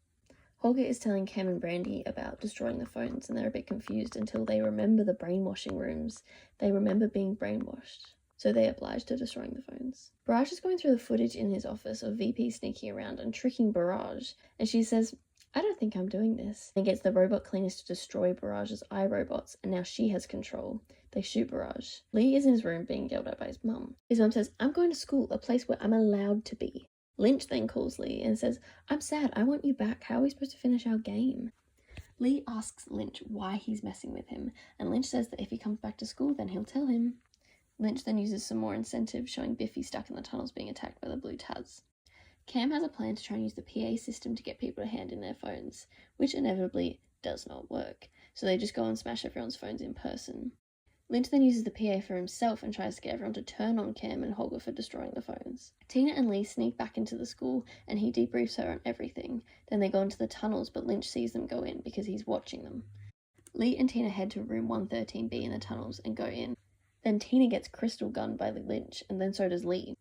Holger is telling Cam and Brandy about destroying the phones, and they're a bit confused until they remember the brainwashing rooms. They remember being brainwashed, so they oblige to destroying the phones. Barrage is going through the footage in his office of VP sneaking around and tricking Barrage, and she says, I don't think I'm doing this. And gets the robot cleaners to destroy Barrage's iRobots, and now she has control. They shoot Barrage. Lee is in his room being yelled at by his mum. His mum says, I'm going to school, a place where I'm allowed to be. Lynch then calls Lee and says, I'm sad, I want you back. How are we supposed to finish our game? Lee asks Lynch why he's messing with him, and Lynch says that if he comes back to school, then he'll tell him. Lynch then uses some more incentive, showing Biffy stuck in the tunnels being attacked by the blue Taz. Cam has a plan to try and use the PA system to get people to hand in their phones, which inevitably does not work, so they just go and smash everyone's phones in person. Lynch then uses the PA for himself and tries to get everyone to turn on Cam and Holger for destroying the phones. Tina and Lee sneak back into the school and he debriefs her on everything. Then they go into the tunnels, but Lynch sees them go in because he's watching them. Lee and Tina head to room 113B in the tunnels and go in. Then Tina gets crystal gunned by Lynch, and then so does Lee.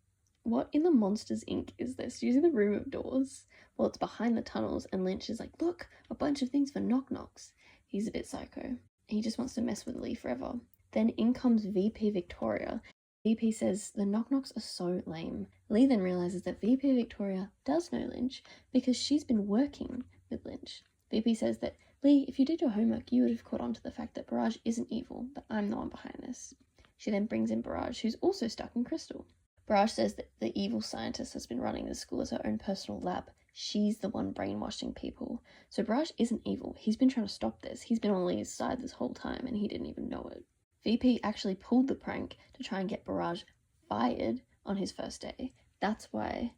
What in the Monsters Inc. is this? Using the room of doors? Well, it's behind the tunnels, and Lynch is like, look, a bunch of things for knock-knocks. He's a bit psycho. He just wants to mess with Lee forever. Then in comes VP Victoria. VP says the knock-knocks are so lame. Lee then realizes that VP Victoria does know Lynch because she's been working with Lynch. VP says that, Lee, if you did your homework, you would have caught on to the fact that Barrage isn't evil, but I'm the one behind this. She then brings in Barrage, who's also stuck in crystal. Barrage says that the evil scientist has been running the school as her own personal lab. She's the one brainwashing people. So Barrage isn't evil. He's been trying to stop this. He's been on Lee's side this whole time and he didn't even know it. VP actually pulled the prank to try and get Barrage fired on his first day. That's why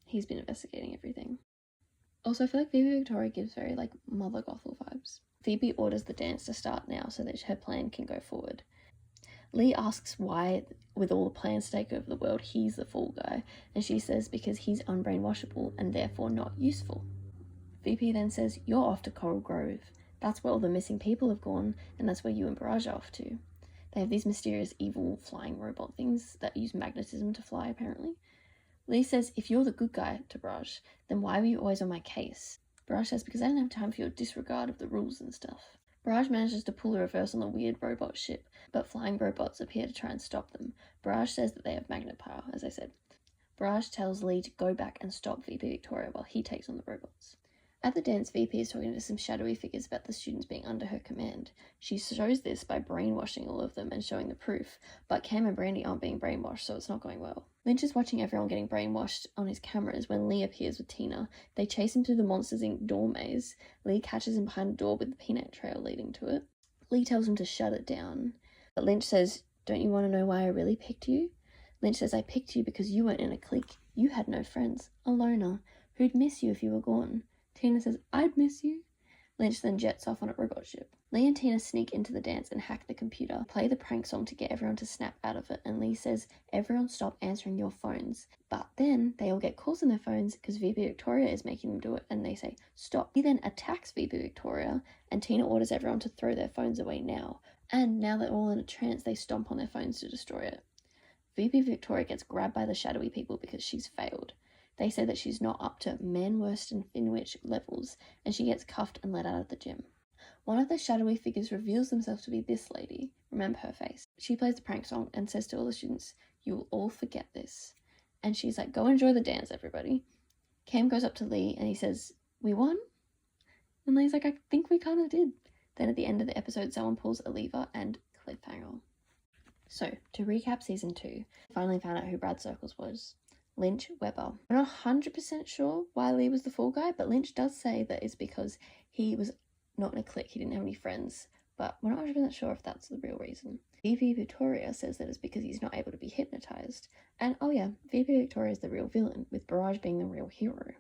he's been investigating everything. Also, I feel like VP Victoria gives very, like, Mother Gothel vibes. VP orders the dance to start now so that her plan can go forward. Lee asks why, with all the plans to take over the world, he's the fall guy, and she says because he's unbrainwashable and therefore not useful. VP then says, "You're off to Coral Grove. That's where all the missing people have gone, and that's where you and Barrage are off to." They have these mysterious evil flying robot things that use magnetism to fly, apparently. Lee says, "If you're the good guy," to Barrage, "then why were you always on my case?" Barrage says, "Because I didn't have time for your disregard of the rules and stuff." Barrage manages to pull a reverse on the weird robot ship, but flying robots appear to try and stop them. Barrage says that they have magnet power, as I said. Barrage tells Lee to go back and stop VP Victoria while he takes on the robots. At the dance, VP is talking to some shadowy figures about the students being under her command. She shows this by brainwashing all of them and showing the proof, but Cam and Brandy aren't being brainwashed, so it's not going well. Lynch is watching everyone getting brainwashed on his cameras when Lee appears with Tina. They chase him through the Monsters Inc. door maze. Lee catches him behind a door with the peanut trail leading to it. Lee tells him to shut it down, but Lynch says, "Don't you want to know why I really picked you?" Lynch says, "I picked you because you weren't in a clique. You had no friends. A loner. Who'd miss you if you were gone?" Tina says, "I'd miss you." Lynch then jets off on a robot ship. Lee and Tina sneak into the dance and hack the computer, play the prank song to get everyone to snap out of it, and Lee says, "Everyone stop answering your phones." But then they all get calls on their phones because VP Victoria is making them do it, and they say, "Stop." He then attacks VP Victoria, and Tina orders everyone to throw their phones away now. And now they're all in a trance, they stomp on their phones to destroy it. VP Victoria gets grabbed by the shadowy people because she's failed. They say that she's not up to Man Worston Finwich levels, and she gets cuffed and let out of the gym. One of the shadowy figures reveals themselves to be this lady. Remember her face. She plays the prank song and says to all the students, "You will all forget this." And she's like, "Go enjoy the dance, everybody." Cam goes up to Lee and he says, "We won?" And Lee's like, "I think we kind of did." Then at the end of the episode, someone pulls a lever and cliffhanger. So, to recap season 2, finally found out who Brad Circles was. Lynch Weber. We're not 100% sure why Lee was the fall guy, but Lynch does say that it's because he was not in a clique, he didn't have any friends, but we're not 100% sure if that's the real reason. VP Victoria says that it's because he's not able to be hypnotized. And oh yeah, VP Victoria is the real villain, with Barrage being the real hero.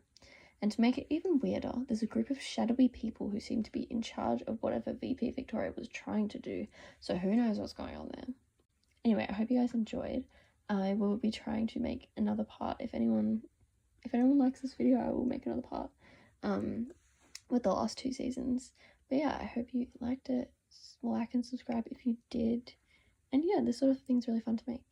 And to make it even weirder, there's a group of shadowy people who seem to be in charge of whatever VP Victoria was trying to do, so who knows what's going on there. Anyway, I hope you guys enjoyed. I will be trying to make another part. If anyone likes this video, I will make another part with the last 2 seasons. But yeah, I hope you liked it. Like and subscribe if you did. And yeah, this sort of thing's really fun to make.